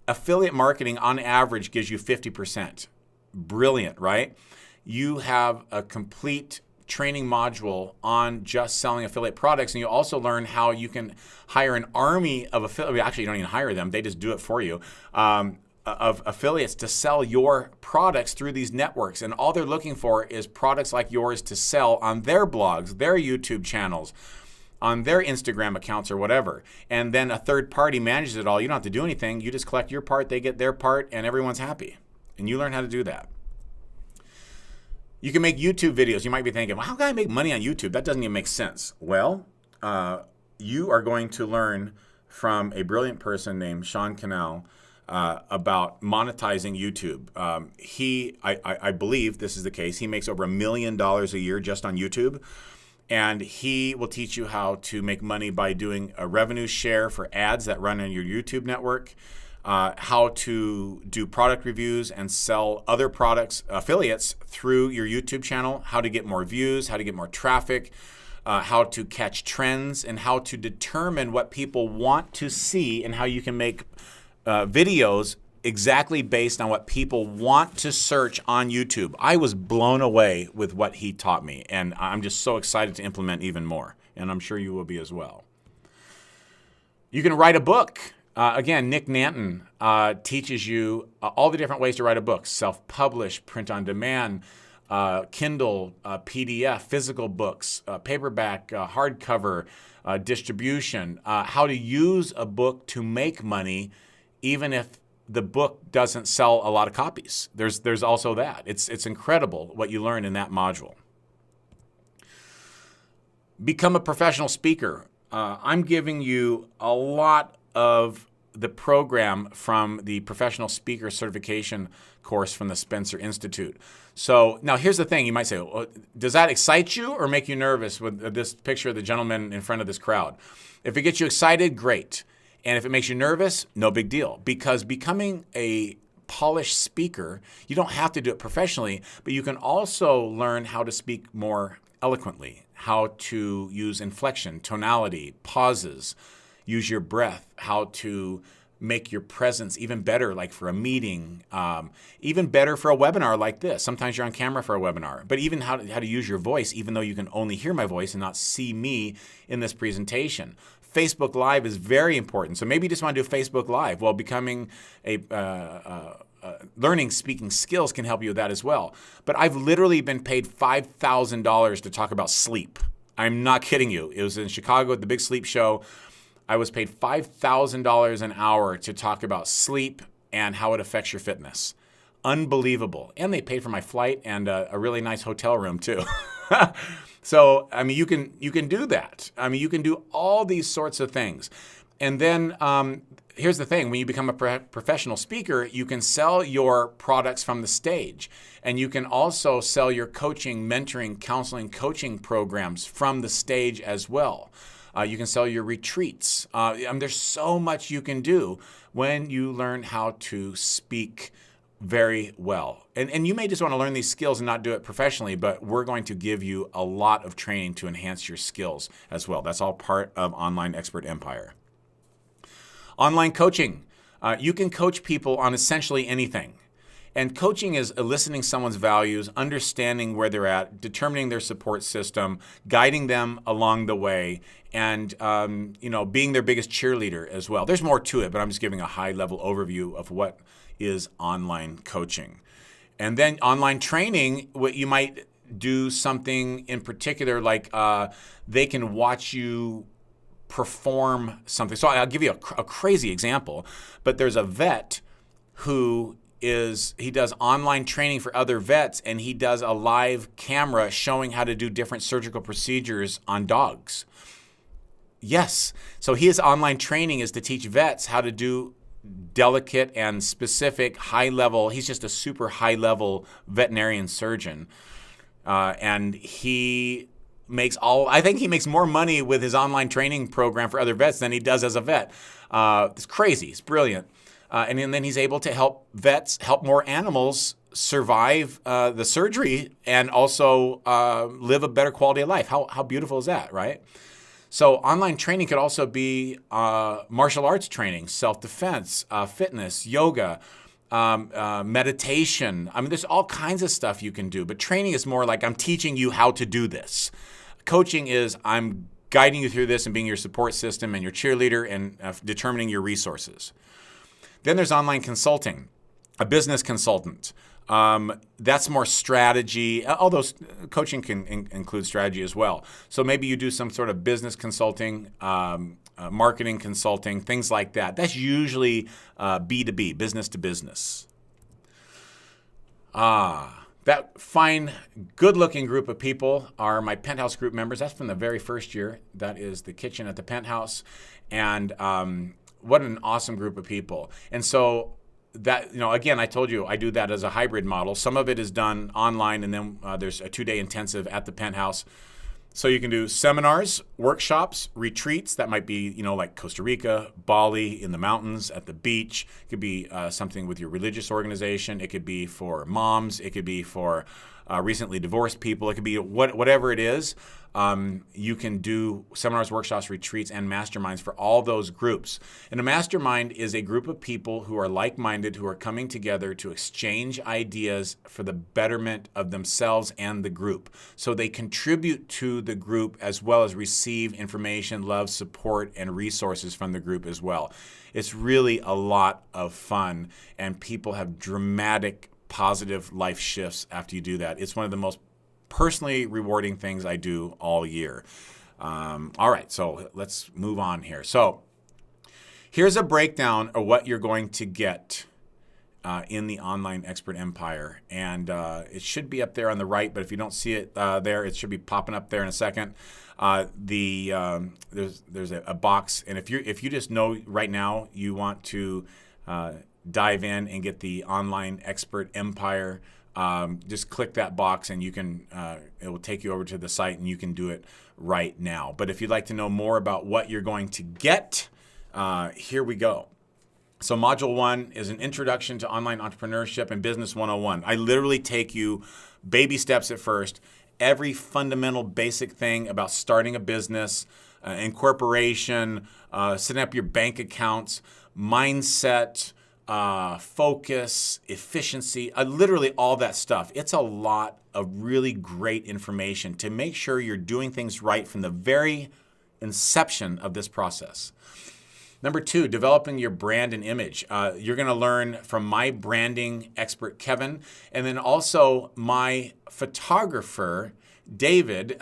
Affiliate marketing on average gives you 50%. Brilliant, right? You have a complete training module on just selling affiliate products, and you also learn how you can hire an army of affiliates. Actually, you don't even hire them. They just do it for you. Of affiliates to sell your products through these networks. And all they're looking for is products like yours to sell on their blogs, their YouTube channels, on their Instagram accounts or whatever. And then a third party manages it all. You don't have to do anything. You just collect your part, they get their part, and everyone's happy. And you learn how to do that. You can make YouTube videos. You might be thinking, well, how can I make money on YouTube? That doesn't even make sense. Well, you are going to learn from a brilliant person named Sean Cannell about monetizing YouTube. I believe this is the case. He makes over $1 million a year just on YouTube. And he will teach you how to make money by doing a revenue share for ads that run on your YouTube network, how to do product reviews and sell other products, affiliates, through your YouTube channel, how to get more views, how to get more traffic, how to catch trends, and how to determine what people want to see and how you can make videos exactly based on what people want to search on YouTube. I was blown away with what he taught me, and I'm just so excited to implement even more, and I'm sure you will be as well. You can write a book. Again, Nick Nanton teaches you all the different ways to write a book: self-publish, print on demand, Kindle, PDF, physical books, paperback, hardcover, distribution, how to use a book to make money even if the book doesn't sell a lot of copies. There's also that. It's incredible what you learn in that module. Become a professional speaker. I'm giving you a lot of the program from the professional speaker certification course from the Spencer Institute. So now here's the thing. You might say, well, does that excite you or make you nervous with this picture of the gentleman in front of this crowd? If it gets you excited, great. And if it makes you nervous, no big deal, because becoming a polished speaker, you don't have to do it professionally, but you can also learn how to speak more eloquently, how to use inflection, tonality, pauses, use your breath, how to make your presence even better, like for a meeting, even better for a webinar like this. Sometimes you're on camera for a webinar, but even how to use your voice, even though you can only hear my voice and not see me in this presentation. Facebook Live is very important. So maybe you just want to do Facebook Live. Well, becoming learning speaking skills can help you with that as well. But I've literally been paid $5,000 to talk about sleep. I'm not kidding you. It was in Chicago at the Big Sleep Show. I was paid $5,000 an hour to talk about sleep and how it affects your fitness. Unbelievable. And they paid for my flight and a really nice hotel room too. So, I mean, you can do that. I mean, you can do all these sorts of things. And then here's the thing. When you become a professional speaker, you can sell your products from the stage. And you can also sell your coaching, mentoring, counseling, coaching programs from the stage as well. You can sell your retreats. There's so much you can do when you learn how to speak very well. And you may just want to learn these skills and not do it professionally, but we're going to give you a lot of training to enhance your skills as well. That's all part of Online Expert Empire. Online coaching. You can coach people on essentially anything. And coaching is eliciting someone's values, understanding where they're at, determining their support system, guiding them along the way, and being their biggest cheerleader as well. There's more to it, but I'm just giving a high-level overview of what is online coaching. And then online training, what you might do something in particular, like they can watch you perform something. So I'll give you a crazy example, but there's a vet who he does online training for other vets, and he does a live camera showing how to do different surgical procedures on dogs. Yes. So his online training is to teach vets how to do delicate and specific high-level. He's just a super high-level veterinarian surgeon. And I think he makes more money with his online training program for other vets than he does as a vet. It's crazy. It's brilliant. And then he's able to help vets, help more animals survive the surgery and also live a better quality of life. How beautiful is that, right? So online training could also be martial arts training, self-defense, fitness, yoga, meditation. I mean, there's all kinds of stuff you can do. But training is more like I'm teaching you how to do this. Coaching is I'm guiding you through this and being your support system and your cheerleader and determining your resources. Then there's online consulting, a business consultant. That's more strategy, although coaching can include strategy as well. So maybe you do some sort of business consulting, marketing consulting, things like that. That's usually B2B, business to business. That fine, good-looking group of people are my Penthouse group members. That's from the very first year. That is the kitchen at the Penthouse. And what an awesome group of people. And so that, again, I told you I do that as a hybrid model. Some of it is done online, and then there's a 2-day intensive at the Penthouse. So you can do seminars, workshops, retreats. That might be, like Costa Rica, Bali, in the mountains, at the beach. It could be something with your religious organization. It could be for moms. It could be for recently divorced people. It could be whatever it is. You can do seminars, workshops, retreats, and masterminds for all those groups. And a mastermind is a group of people who are like-minded, who are coming together to exchange ideas for the betterment of themselves and the group. So they contribute to the group as well as receive information, love, support, and resources from the group as well. It's really a lot of fun, and people have dramatic positive life shifts after you do that. It's one of the most personally rewarding things I do all year. All right, so let's move on here. So here's a breakdown of what you're going to get in the Online Expert Empire. And it should be up there on the right, but if you don't see it there, it should be popping up there in a second. There's a box, and if you just know right now you want to dive in and get the Online Expert Empire, just click that box and you can, it will take you over to the site and you can do it right now. But if you'd like to know more about what you're going to get Here we go. So Module 1 is an introduction to online entrepreneurship and business 101. I literally take you baby steps at first, every fundamental basic thing about starting a business, incorporation, setting up your bank accounts, mindset, focus, efficiency, literally all that stuff. It's a lot of really great information to make sure you're doing things right from the very inception of this process. Number 2, developing your brand and image. You're going to learn from my branding expert, Kevin, and then also my photographer, David.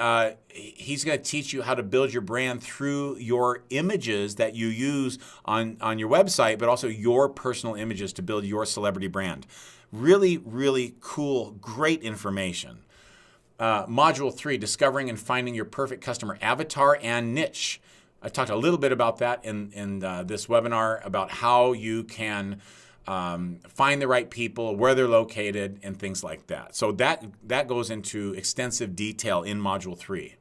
He's going to teach you how to build your brand through your images that you use on your website, but also your personal images to build your celebrity brand. Really, really cool, great information. Module 3, discovering and finding your perfect customer avatar and niche. I talked a little bit about that in this webinar about how you can find the right people, where they're located, and things like that. So that goes into extensive detail in Module 3.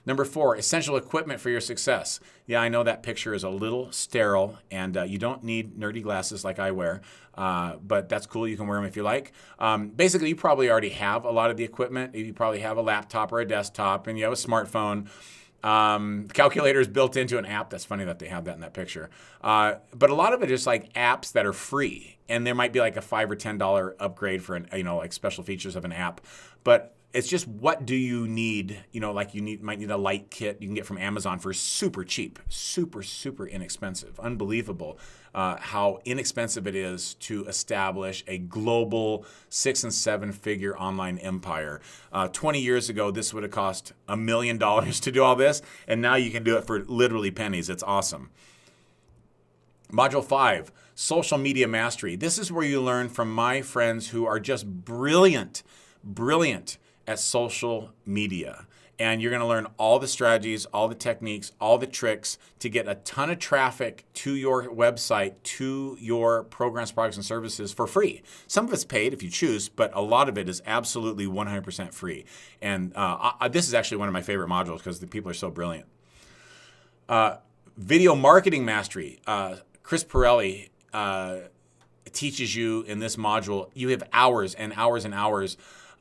Number 4, essential equipment for your success. Yeah, I know that picture is a little sterile, and you don't need nerdy glasses like I wear, but that's cool. You can wear them if you like. Basically, you probably already have a lot of the equipment. You probably have a laptop or a desktop, and you have a smartphone. Calculator is built into an app. That's funny that they have that in that picture. But a lot of it is like apps that are free, and there might be like a $5 or $10 upgrade for like special features of an app. But it's just, what do you need? Like might need a light kit you can get from Amazon for super cheap, super, super inexpensive. Unbelievable how inexpensive it is to establish a global 6- and 7-figure online empire. 20 years ago, this would have cost $1 million to do all this, and now you can do it for literally pennies. It's awesome. Module 5, social media mastery. This is where you learn from my friends who are just brilliant at social media. And you're going to learn all the strategies, all the techniques, all the tricks to get a ton of traffic to your website, to your programs, products, and services for free. Some of it's paid if you choose, but a lot of it is absolutely 100% free. And this is actually one of my favorite modules because the people are so brilliant. Video marketing mastery. Chris Pirelli teaches you in this module. You have hours and hours and hours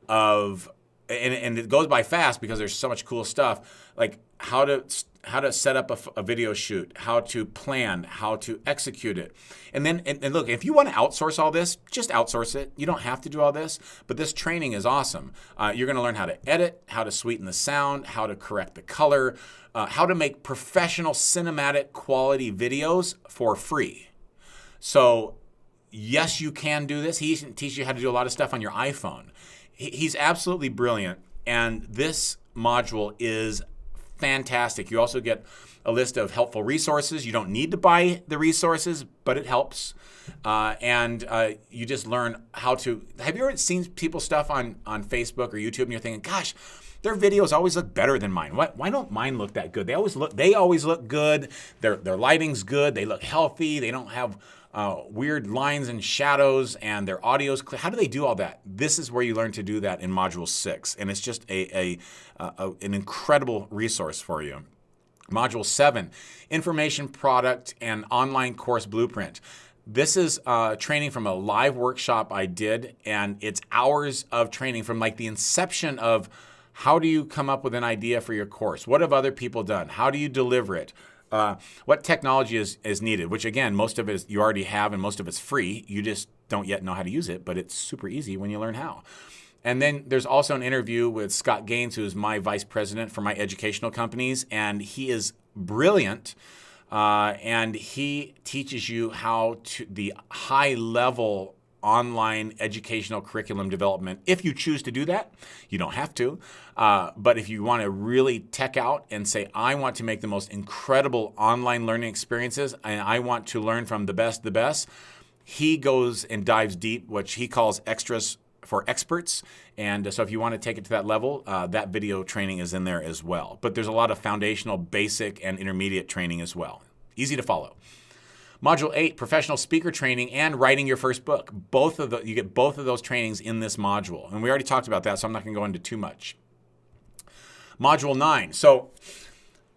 of, and it goes by fast because there's so much cool stuff, like how to set up a video shoot, how to plan, how to execute it. And then, and look, if you want to outsource all this, just outsource it. You don't have to do all this, but this training is awesome. You're going to learn how to edit, how to sweeten the sound, how to correct the color, how to make professional cinematic quality videos for free. So yes, you can do this. He teaches you how to do a lot of stuff on your iPhone. He's absolutely brilliant, and this module is fantastic. You also get a list of helpful resources. You don't need to buy the resources, but it helps. And you just learn how to. Have you ever seen people's stuff on Facebook or YouTube, and you're thinking, gosh, their videos always look better than mine. Why don't mine look that good? They always look good. Their lighting's good. They look healthy. They don't have weird lines and shadows, and their audio's clear. How do they do all that? This is where you learn to do that in Module 6, and it's just an incredible resource for you. Module 7, information product and online course blueprint. This is training from a live workshop I did, and it's hours of training from like the inception of how do you come up with an idea for your course? What have other people done? How do you deliver it? What technology is needed, which again, most of it you already have and most of it's free. You just don't yet know how to use it, but it's super easy when you learn how. And then there's also an interview with Scott Gaines, who is my vice president for my educational companies, and he is brilliant, and he teaches you how to the high-level online educational curriculum development. If you choose to do that, you don't have to. But if you want to really tech out and say, I want to make the most incredible online learning experiences, and I want to learn from the best, he goes and dives deep, which he calls extras for experts. And so if you want to take it to that level, that video training is in there as well. But there's a lot of foundational, basic, and intermediate training as well. Easy to follow. Module 8, professional speaker training and writing your first book. You get both of those trainings in this module. And we already talked about that, so I'm not going to go into too much. Module 9. So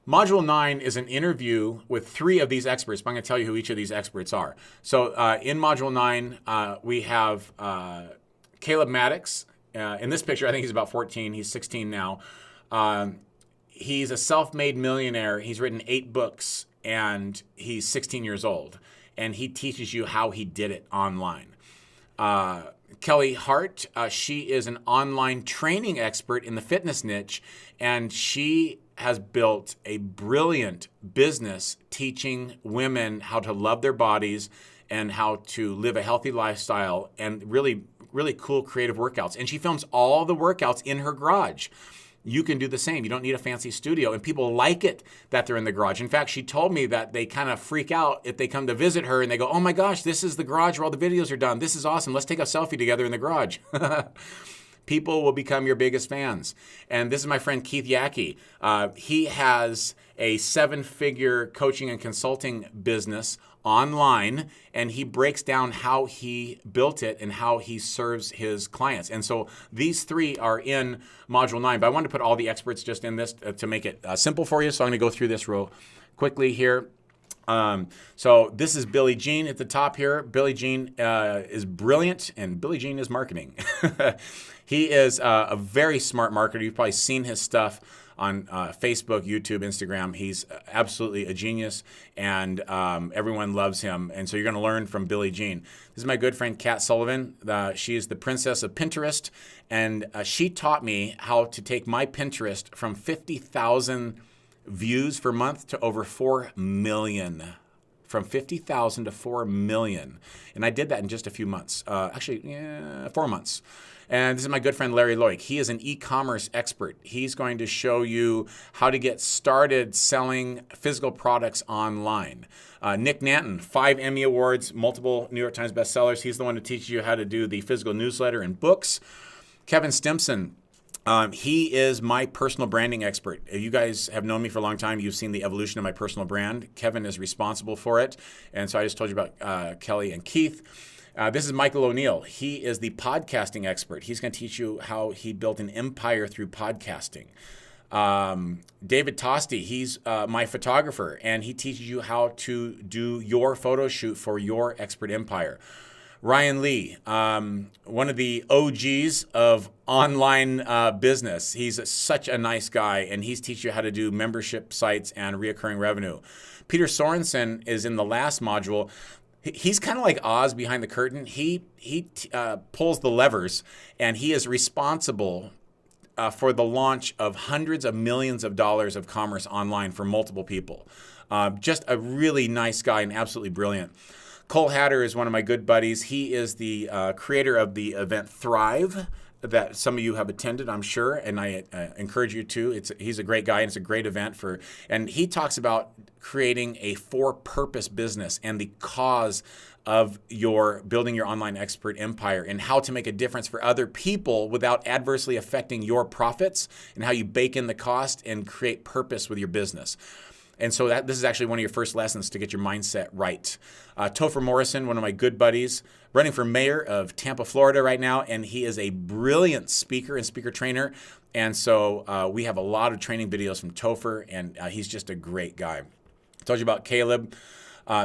Module 9 is an interview with 3 of these experts, but I'm going to tell you who each of these experts are. So in Module 9, we have Caleb Maddox. In this picture, I think he's about 14. He's 16 now. He's a self-made millionaire. He's written 8 books, and he's 16 years old. And he teaches you how he did it online. Kelly Hart, she is an online training expert in the fitness niche, and she has built a brilliant business teaching women how to love their bodies and how to live a healthy lifestyle and really, really cool creative workouts. And she films all the workouts in her garage. You can do the same. You don't need a fancy studio. And people like it that they're in the garage. In fact, she told me that they kind of freak out if they come to visit her and they go, oh my gosh, this is the garage where all the videos are done. This is awesome. Let's take a selfie together in the garage. People will become your biggest fans. And this is my friend Keith Yackey. He has a 7-figure coaching and consulting business online, and he breaks down how he built it and how he serves his clients. And so these 3 are in Module 9, but I wanted to put all the experts just in this to make it simple for you. So I'm going to go through this real quickly here. So this is Billy Jean at the top here. Billy Jean is brilliant, and Billy Jean is marketing. He is a very smart marketer. You've probably seen his stuff on Facebook, YouTube, Instagram. He's absolutely a genius, and everyone loves him. And so you're going to learn from Billy Jean. This is my good friend Kat Sullivan. She is the princess of Pinterest, and she taught me how to take my Pinterest from 50,000 views per month to over 4 million. From 50,000 to 4 million. And I did that in just a few months. 4 months. And this is my good friend Larry Loic. He is an e-commerce expert. He's going to show you how to get started selling physical products online. Nick Nanton, 5 Emmy Awards, multiple New York Times bestsellers. He's the one who teaches you how to do the physical newsletter and books. Kevin Stimson, he is my personal branding expert. If you guys have known me for a long time, you've seen the evolution of my personal brand. Kevin is responsible for it. And so I just told you about Kelly and Keith. This is Michael O'Neill. He is the podcasting expert. He's going to teach you how he built an empire through podcasting. David Tosti, he's my photographer, and he teaches you how to do your photo shoot for your expert empire. Ryan Lee, one of the OGs of online business. He's such a nice guy, and he's teaching you how to do membership sites and reoccurring revenue. Peter Sorensen is in the last module. He's kind of like Oz behind the curtain. He pulls the levers, and he is responsible for the launch of hundreds of millions of dollars of commerce online for multiple people. Just a really nice guy and absolutely brilliant. Cole Hatter is one of my good buddies. He is the creator of the event Thrive that some of you have attended, I'm sure, and I encourage you to. He's a great guy, and it's a great event and he talks about creating a for-purpose business and the cause of your building your online expert empire and how to make a difference for other people without adversely affecting your profits and how you bake in the cost and create purpose with your business. And so this is actually one of your first lessons to get your mindset right. Topher Morrison, one of my good buddies, running for mayor of Tampa, Florida right now, and he is a brilliant speaker and speaker trainer. And so we have a lot of training videos from Topher, and he's just a great guy. I told you about Caleb.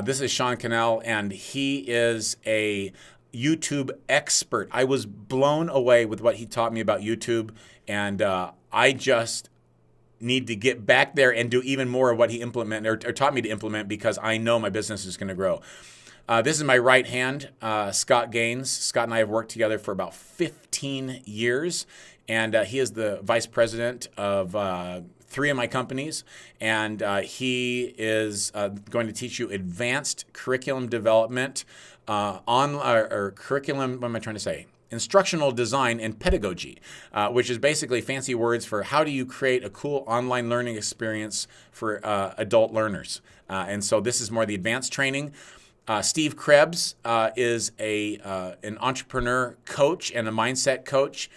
This is Sean Cannell, and he is a YouTube expert. I was blown away with what he taught me about YouTube, and I just need to get back there and do even more of what he implemented or taught me to implement because I know my business is going to grow. This is my right hand, Scott Gaines. Scott and I have worked together for about 15 years, and he is the vice president of 3 of my companies, and he is going to teach you advanced curriculum development, curriculum, what am I trying to say? Instructional design and pedagogy, which is basically fancy words for how do you create a cool online learning experience for adult learners. And so this is more the advanced training. Steve Krebs is an entrepreneur coach and a mindset coach.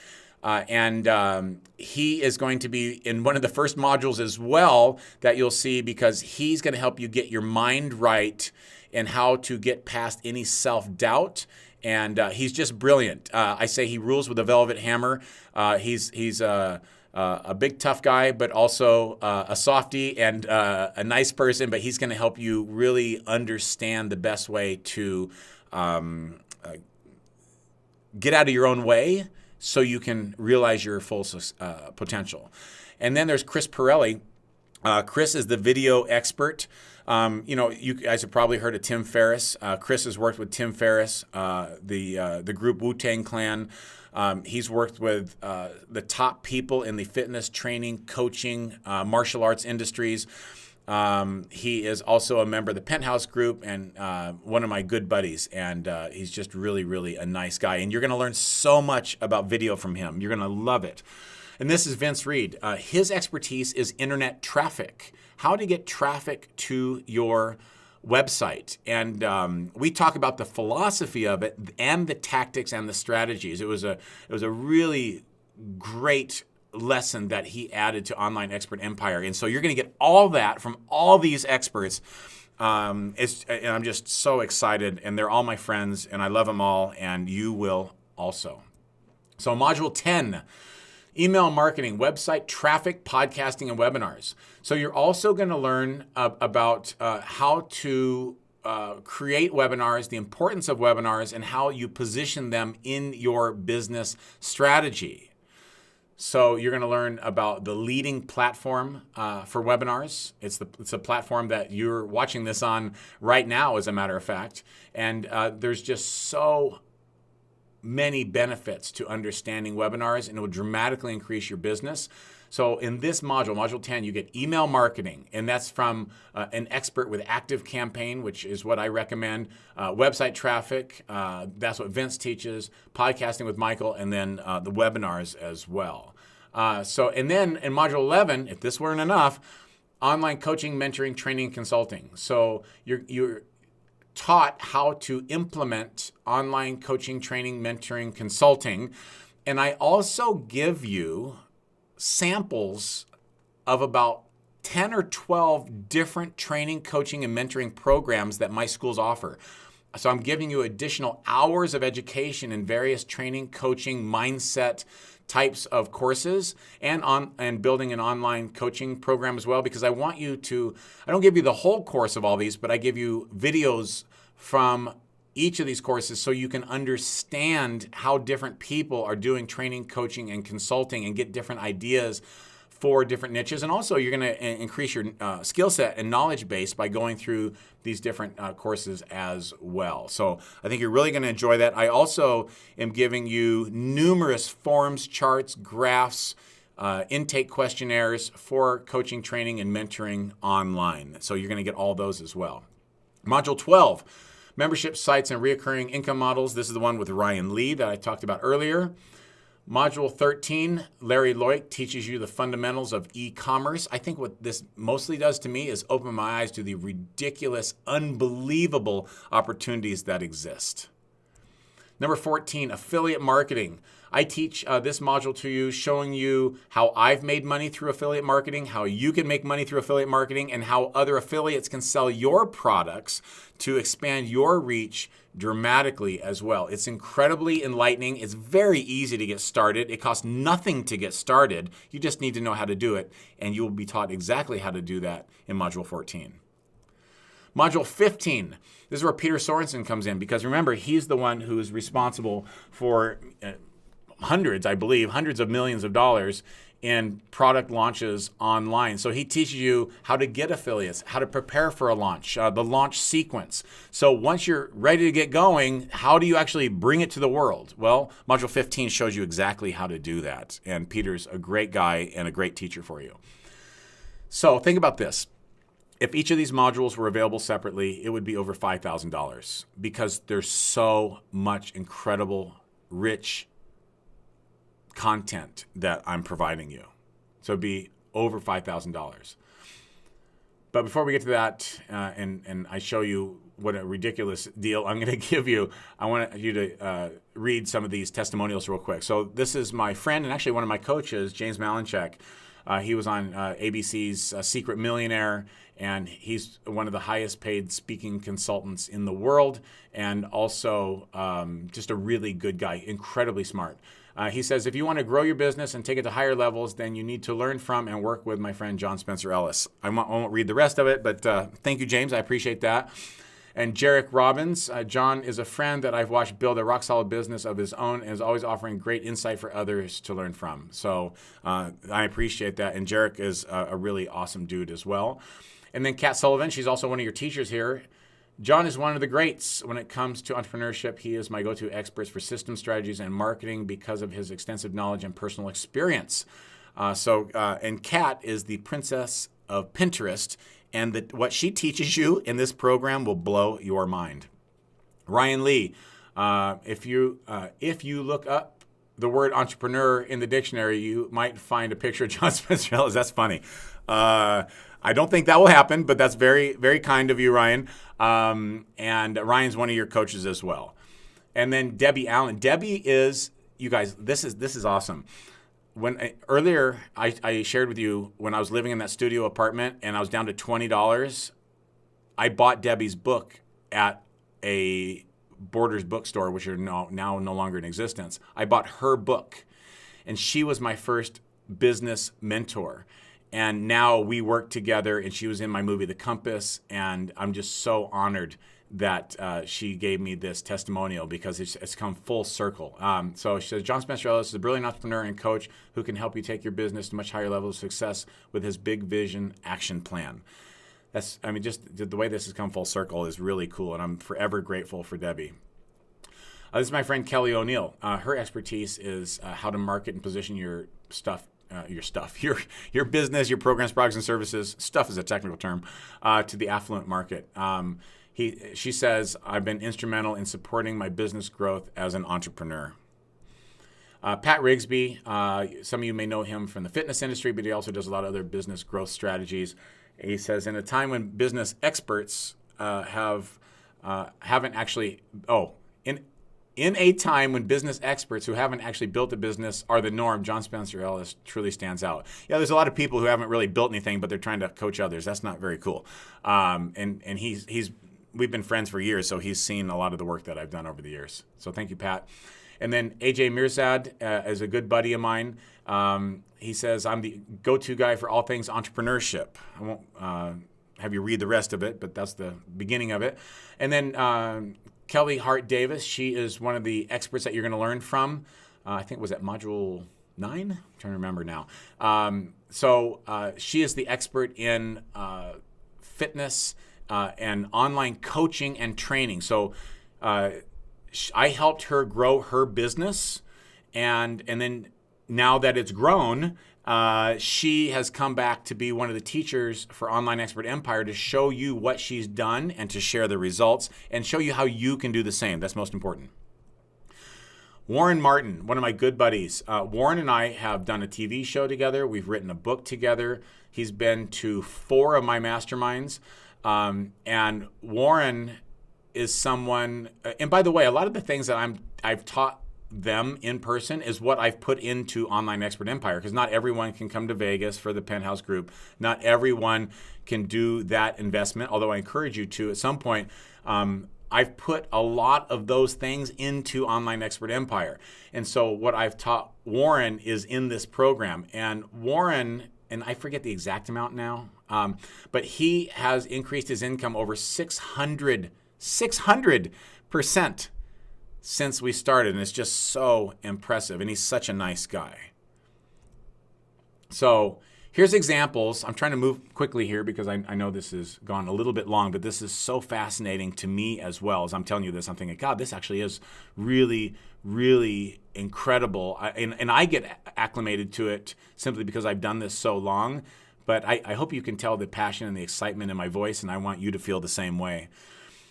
And he is going to be in one of the first modules as well that you'll see because he's going to help you get your mind right and how to get past any self-doubt. And he's just brilliant. I say he rules with a velvet hammer. He's a big tough guy, but also a softie and a nice person. But he's going to help you really understand the best way to get out of your own way so you can realize your full potential. And then there's Chris Pirelli. Chris is the video expert. You guys have probably heard of Tim Ferriss. Chris has worked with Tim Ferriss, the group Wu-Tang Clan. He's worked with the top people in the fitness, training, coaching, martial arts industries. He is also a member of the Penthouse Group and one of my good buddies. And he's just really, really a nice guy. And you're going to learn so much about video from him. You're going to love it. And this is Vince Reed. His expertise is internet traffic, how to get traffic to your website. And we talk about the philosophy of it and the tactics and the strategies. It was a really great lesson that he added to Online Expert Empire. And so you're going to get all that from all these experts. And I'm just so excited. And they're all my friends, and I love them all, and you will also. So Module 10. Email marketing, website traffic, podcasting, and webinars. So you're also going to learn about how to create webinars, the importance of webinars, and how you position them in your business strategy. So you're going to learn about the leading platform for webinars. It's a platform that you're watching this on right now, as a matter of fact. And there's just so many benefits to understanding webinars, and it will dramatically increase your business. So in this module, Module 10, you get email marketing, and that's from an expert with ActiveCampaign, which is what I recommend. Website traffic, that's what Vince teaches. Podcasting with Michael, and then the webinars as well. And then in Module 11, if this weren't enough, online coaching, mentoring, training, consulting. So you're taught how to implement online coaching, training, mentoring, consulting. And I also give you samples of about 10 or 12 different training, coaching, and mentoring programs that my schools offer. So I'm giving you additional hours of education in various training, coaching, mindset types of courses, and building an online coaching program as well, because I want you to, I don't give you the whole course of all these, but I give you videos from each of these courses so you can understand how different people are doing training, coaching, and consulting, and get different ideas for different niches. And also you're going to increase your skill set and knowledge base by going through these different courses as well. So I think you're really going to enjoy that. I also am giving you numerous forms, charts, graphs, intake questionnaires for coaching, training, and mentoring online. So you're going to get all those as well. Module 12, membership sites and recurring income models. This is the one with Ryan Lee that I talked about earlier. Module 13, Larry Loic teaches you the fundamentals of e-commerce. I think what this mostly does to me is open my eyes to the ridiculous, unbelievable opportunities that exist. Number 14, affiliate marketing. I teach this module to you, showing you how I've made money through affiliate marketing, how you can make money through affiliate marketing, and how other affiliates can sell your products to expand your reach dramatically as well. It's incredibly enlightening. It's very easy to get started. It costs nothing to get started. You just need to know how to do it, and you will be taught exactly how to do that in Module 14. Module 15, this is where Peter Sorensen comes in, because remember, he's the one who is responsible for hundreds of millions of dollars in product launches online. So he teaches you how to get affiliates, how to prepare for a launch, the launch sequence. So once you're ready to get going, how do you actually bring it to the world? Well, Module 15 shows you exactly how to do that. And Peter's a great guy and a great teacher for you. So think about this. If each of these modules were available separately, it would be over $5,000, because there's so much incredible, rich content that I'm providing you. So it'd be over $5,000. But before we get to that, and I show you what a ridiculous deal I'm going to give you, I want you to read some of these testimonials real quick. So this is my friend and actually one of my coaches, James Malinchak. He was on ABC's Secret Millionaire, and he's one of the highest paid speaking consultants in the world, and also just a really good guy, incredibly smart. He says, if you want to grow your business and take it to higher levels, then you need to learn from and work with my friend John Spencer Ellis. I won't read the rest of it, but thank you, James. I appreciate that. And Jarek Robbins, John is a friend that I've watched build a rock-solid business of his own and is always offering great insight for others to learn from. So I appreciate that. And Jarek is a really awesome dude as well. And then Kat Sullivan, she's also one of your teachers here. John is one of the greats when it comes to entrepreneurship. He is my go-to expert for system strategies and marketing because of his extensive knowledge and personal experience. And Kat is the princess of Pinterest, and what she teaches you in this program will blow your mind. Ryan Lee, if you look up the word entrepreneur in the dictionary, you might find a picture of John Spencer Ellis. That's funny. I don't think that will happen, but that's very, very kind of you, Ryan. And Ryan's one of your coaches as well. And then Debbie Allen. Debbie is, you guys, this is awesome. Earlier I shared with you when I was living in that studio apartment and I was down to $20, I bought Debbie's book at a Borders bookstore, which are now no longer in existence. I bought her book, and she was my first business mentor. And now we work together, and she was in my movie, The Compass, and I'm just so honored that she gave me this testimonial because it's come full circle. So she says, John Spencer Ellis is a brilliant entrepreneur and coach who can help you take your business to much higher levels of success with his big vision action plan. Just the way this has come full circle is really cool, and I'm forever grateful for Debbie. This is my friend Kelly O'Neill. Her expertise is how to market and position your business, your programs, products, and services. Stuff is a technical term, to the affluent market. She says, I've been instrumental in supporting my business growth as an entrepreneur. Pat Rigsby, some of you may know him from the fitness industry, but he also does a lot of other business growth strategies. He says, in a time when business experts in a time when business experts who haven't actually built a business are the norm, John Spencer Ellis truly stands out. Yeah, there's a lot of people who haven't really built anything, but they're trying to coach others. That's not very cool. We've been friends for years, so he's seen a lot of the work that I've done over the years. So thank you, Pat. And then AJ Mirzad is a good buddy of mine. He says, I'm the go-to guy for all things entrepreneurship. I won't have you read the rest of it, but that's the beginning of it. And then Kelly Hart Davis, she is one of the experts that you're going to learn from. I think, was that module 9? I'm trying to remember now. She is the expert in fitness and online coaching and training. So I helped her grow her business, and then now that it's grown, she has come back to be one of the teachers for Online Expert Empire to show you what she's done and to share the results and show you how you can do the same. That's most important. Warren Martin, one of my good buddies. Warren and I have done a TV show together. We've written a book together. He's been to 4 of my masterminds. And Warren is someone, and by the way, a lot of the things that I've taught them in person is what I've put into Online Expert Empire, because not everyone can come to Vegas for the Penthouse Group. Not everyone can do that investment, although I encourage you to at some point. I've put a lot of those things into Online Expert Empire. And so what I've taught Warren is in this program. And Warren, and I forget the exact amount now, but he has increased his income over 600% since we started. And it's just so impressive. And he's such a nice guy. So here's examples. I'm trying to move quickly here because I know this has gone a little bit long, but this is so fascinating to me as well. As I'm telling you this, I'm thinking, God, this actually is really, really incredible. And I get acclimated to it simply because I've done this so long. But I hope you can tell the passion and the excitement in my voice, and I want you to feel the same way.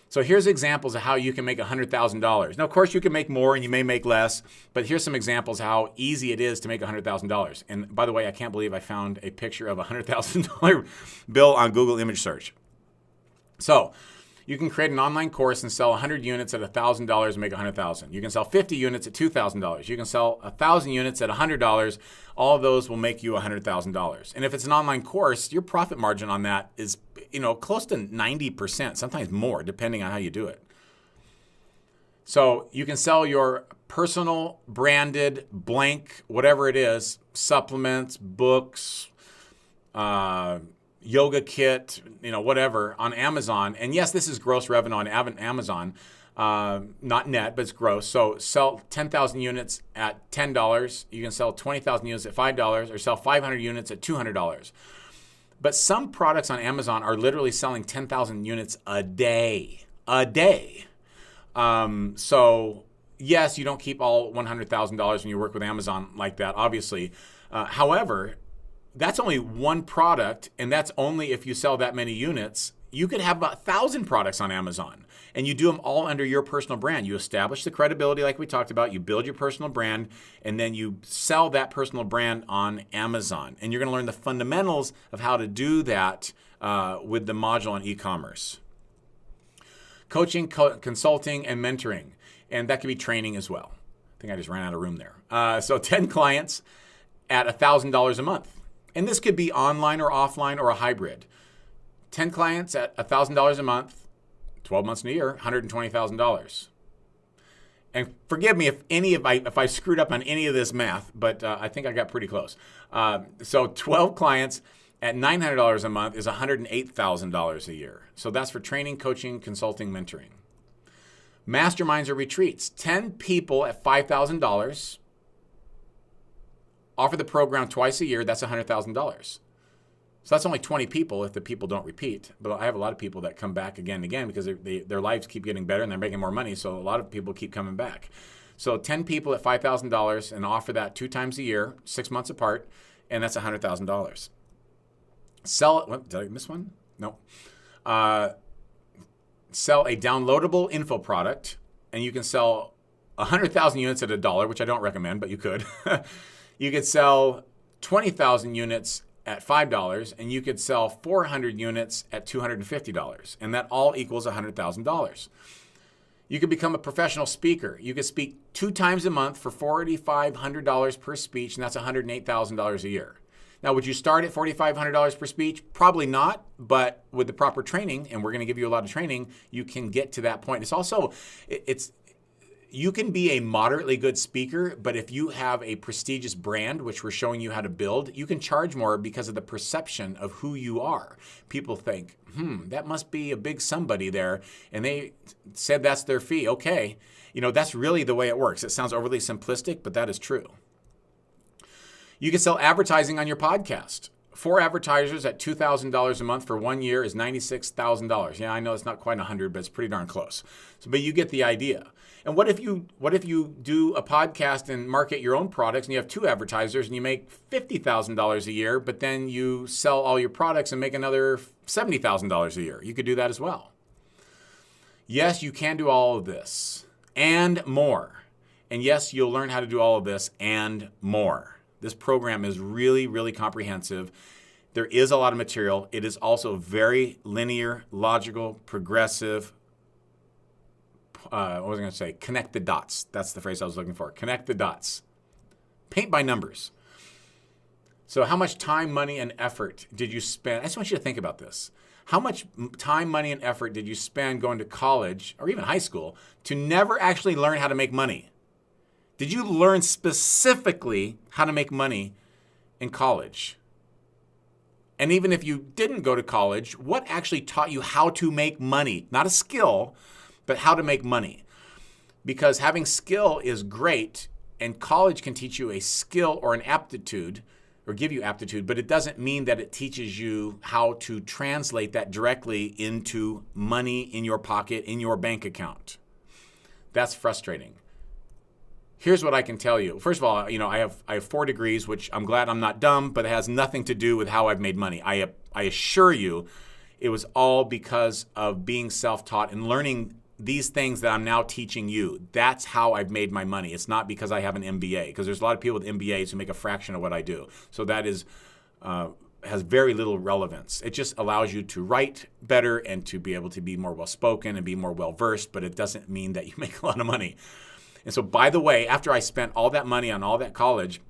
So here's examples of how you can make $100,000. Now, of course, you can make more and you may make less, but here's some examples of how easy it is to make $100,000. And by the way, I can't believe I found a picture of a $100,000 bill on Google image search. So you can create an online course and sell 100 units at $1,000 and make $100,000. You can sell 50 units at $2,000. You can sell 1,000 units at $100. All of those will make you $100,000. And if it's an online course, your profit margin on that is, close to 90%, sometimes more, depending on how you do it. So you can sell your personal branded blank, whatever it is, supplements, books, yoga kit, whatever on Amazon. And yes, this is gross revenue on Amazon, not net, but it's gross. So sell 10,000 units at $10. You can sell 20,000 units at $5 or sell 500 units at $200. But some products on Amazon are literally selling 10,000 units a day. So yes, you don't keep all $100,000 when you work with Amazon like that, obviously. However, that's only one product, and that's only if you sell that many units. You could have about 1,000 products on Amazon, and you do them all under your personal brand. You establish the credibility like we talked about. You build your personal brand, and then you sell that personal brand on Amazon. And you're going to learn the fundamentals of how to do that with the module on e-commerce. Coaching, consulting, and mentoring. And that could be training as well. I think I just ran out of room there. So 10 clients at $1,000 a month. And this could be online or offline or a hybrid. 10 clients at $1,000 a month, 12 months in a year, $120,000. And forgive me if I screwed up on any of this math, but I think I got pretty close. So 12 clients at $900 a month is $108,000 a year. So that's for training, coaching, consulting, mentoring. Masterminds or retreats. 10 people at $5,000. Offer the program twice a year. That's $100,000. So that's only 20 people if the people don't repeat. But I have a lot of people that come back again and again because their lives keep getting better and they're making more money. So a lot of people keep coming back. So 10 people at $5,000 and offer that 2 times a year, 6 months apart, and that's $100,000. Sell it. What, did I miss one? No. Sell a downloadable info product, and you can sell 100,000 units at $1, which I don't recommend, but you could. You could sell 20,000 units at $5, and you could sell 400 units at $250, and that all equals $100,000. You could become a professional speaker. You could speak 2 times a month for $4,500 per speech, and that's $108,000 a year. Now, would you start at $4,500 per speech? Probably not, but with the proper training, and we're going to give you a lot of training, you can get to that point. It's also, you can be a moderately good speaker, but if you have a prestigious brand, which we're showing you how to build, you can charge more because of the perception of who you are. People think, that must be a big somebody there, and they said that's their fee. Okay, that's really the way it works. It sounds overly simplistic, but that is true. You can sell advertising on your podcast. 4 advertisers at $2,000 a month for 1 year is $96,000. Yeah, I know it's not quite 100, but it's pretty darn close. But you get the idea. And what if you do a podcast and market your own products and you have 2 advertisers and you make $50,000 a year, but then you sell all your products and make another $70,000 a year? You could do that as well. Yes, you can do all of this and more. And yes, you'll learn how to do all of this and more. This program is really, really comprehensive. There is a lot of material. It is also very linear, logical, progressive. What was I going to say? Connect the dots. That's the phrase I was looking for. Connect the dots. Paint by numbers. So how much time, money, and effort did you spend? I just want you to think about this. How much time, money, and effort did you spend going to college or even high school to never actually learn how to make money? Did you learn specifically how to make money in college? And even if you didn't go to college, what actually taught you how to make money? Not a skill, but how to make money. Because having skill is great, and college can teach you a skill or an aptitude, or give you aptitude, but it doesn't mean that it teaches you how to translate that directly into money in your pocket, in your bank account. That's frustrating. Here's what I can tell you. First of all, I have 4 degrees, which I'm glad I'm not dumb, but it has nothing to do with how I've made money. I assure you, it was all because of being self-taught and learning these things that I'm now teaching you. That's how I've made my money. It's not because I have an MBA, because there's a lot of people with MBAs who make a fraction of what I do. So that has very little relevance. It just allows you to write better and to be able to be more well-spoken and be more well-versed, but it doesn't mean that you make a lot of money. And so, by the way, after I spent all that money on all that college,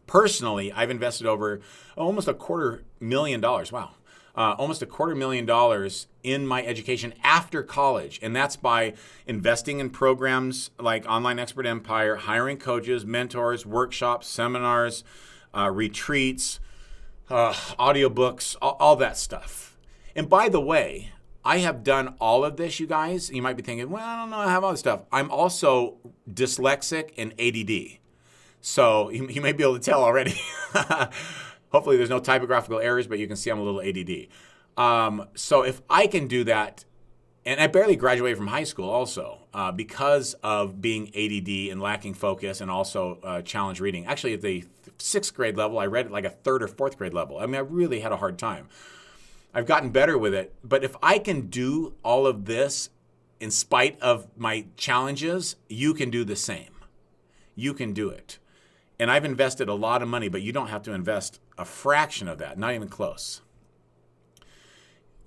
personally, I've invested over almost $250,000. Wow. almost $250,000 in my education after college. And that's by investing in programs like Online Expert Empire, hiring coaches, mentors, workshops, seminars, retreats, audiobooks, all that stuff. And by the way, I have done all of this, you guys. You might be thinking, well, I don't know, I have all this stuff. I'm also dyslexic and ADD. So you may be able to tell already. Hopefully there's no typographical errors, but you can see I'm a little ADD. So if I can do that, and I barely graduated from high school also because of being ADD and lacking focus and also challenge reading. Actually, at the 6th grade level, I read at like a 3rd or 4th grade level. I mean, I really had a hard time. I've gotten better with it. But if I can do all of this in spite of my challenges, you can do the same. You can do it. And I've invested a lot of money, but you don't have to invest a fraction of that, not even close.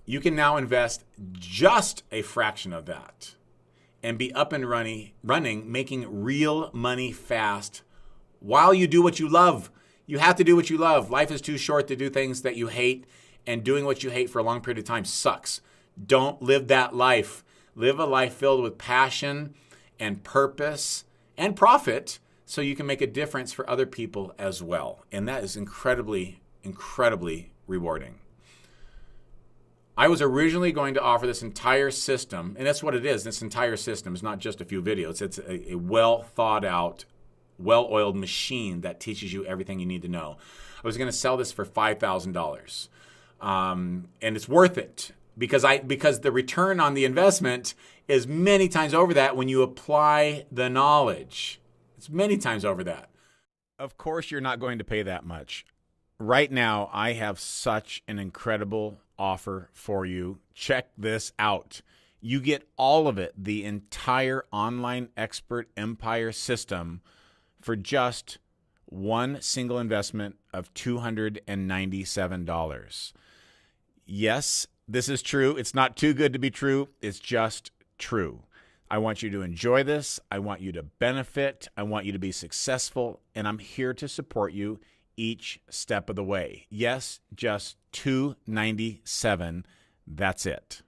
You can now invest just a fraction of that and be up and running, making real money fast while you do what you love. You have to do what you love. Life is too short to do things that you hate, and doing what you hate for a long period of time sucks. Don't live that life. Live a life filled with passion and purpose and profit so you can make a difference for other people as well. And that is incredibly, incredibly rewarding. I was originally going to offer this entire system, and that's what it is. This entire system is not just a few videos. It's a well thought out, well-oiled machine that teaches you everything you need to know. I was going to sell this for $5,000. And it's worth it because the return on the investment is many times over that when you apply the knowledge. It's many times over that. Of course, you're not going to pay that much. Right now, I have such an incredible offer for you. Check this out. You get all of it, the entire Online Expert Empire system, for just one single investment of $297. Yes, this is true. It's not too good to be true. It's just true. I want you to enjoy this. I want you to benefit. I want you to be successful. And I'm here to support you each step of the way. Yes, just $297. That's it.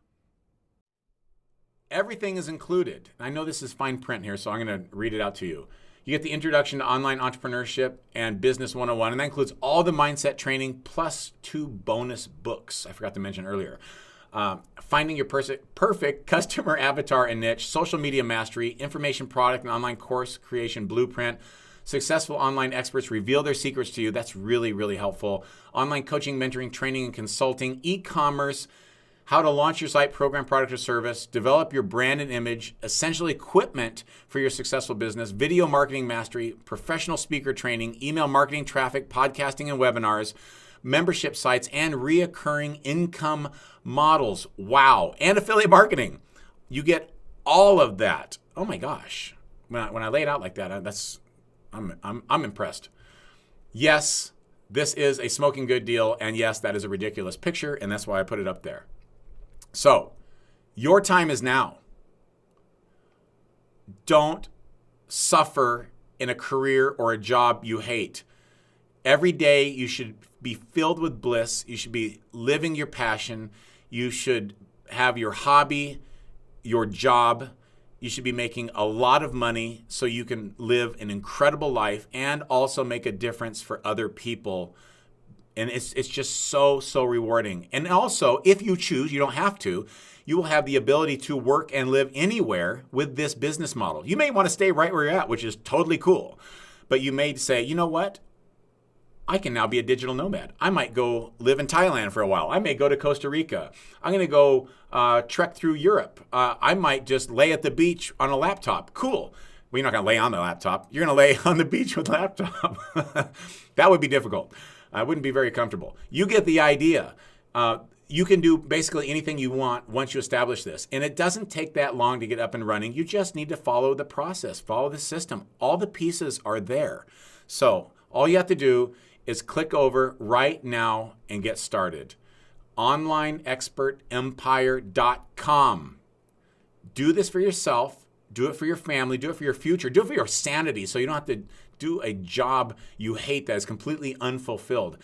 Everything is included. I know this is fine print here, so I'm going to read it out to you. You get the Introduction to Online Entrepreneurship and Business 101, and that includes all the mindset training plus 2 bonus books I forgot to mention earlier. Finding your perfect customer avatar and niche, social media mastery, information product and online course creation blueprint. Successful online experts reveal their secrets to you. That's really, really helpful. Online coaching, mentoring, training, and consulting, e-commerce, how to launch your site, program, product, or service, develop your brand and image, essential equipment for your successful business, video marketing mastery, professional speaker training, email marketing, traffic, podcasting and webinars, membership sites, and reoccurring income models. Wow. And affiliate marketing. You get all of that. Oh my gosh. When I lay it out like that, I'm impressed. Yes, this is a smoking good deal. And yes, that is a ridiculous picture. And that's why I put it up there. So, your time is now. Don't suffer in a career or a job you hate. Every day you should be filled with bliss. You should be living your passion. You should have your hobby, your job. You should be making a lot of money so you can live an incredible life and also make a difference for other people. And it's just so rewarding. And also, if you choose, you don't have to, you will have the ability to work and live anywhere with this business model. You may want to stay right where you're at, which is totally cool. But you may say, you know what? I can now be a digital nomad. I might go live in Thailand for a while. I may go to Costa Rica. I'm going to go trek through Europe. I might just lay at the beach on a laptop. Cool. Well, you're not going to lay on the laptop. You're going to lay on the beach with a laptop. That would be difficult. I wouldn't be very comfortable. You get the idea. You can do basically anything you want once you establish this. And it doesn't take that long to get up and running. You just need to follow the process, follow the system. All the pieces are there. So all you have to do is click over right now and get started. OnlineExpertEmpire.com. Do this for yourself. Do it for your family. Do it for your future. Do it for your sanity so you don't have to do a job you hate that is completely unfulfilled.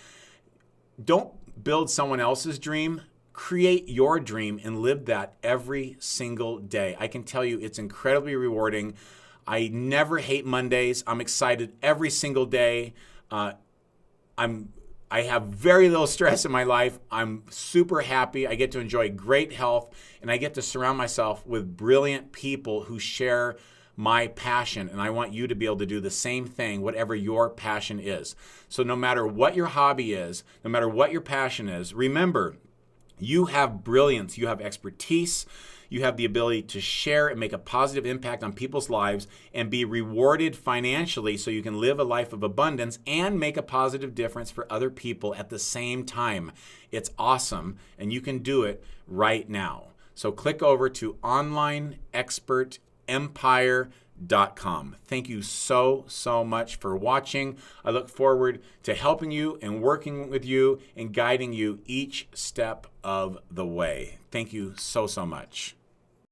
don't build someone else's dream. Create your dream and live that every single day. I can tell you it's incredibly rewarding. I never hate Mondays. I'm excited every single day. I have very little stress in my life. I'm super happy. I get to enjoy great health, and I get to surround myself with brilliant people who share my passion. And I want you to be able to do the same thing, whatever your passion is. So no matter what your hobby is, no matter what your passion is, remember, you have brilliance, you have expertise, you have the ability to share and make a positive impact on people's lives and be rewarded financially so you can live a life of abundance and make a positive difference for other people at the same time. It's awesome, and you can do it right now. So click over to onlineexpertempire.com. Thank you so much for watching. I look forward to helping you and working with you and guiding you each step of the way. Thank you so much.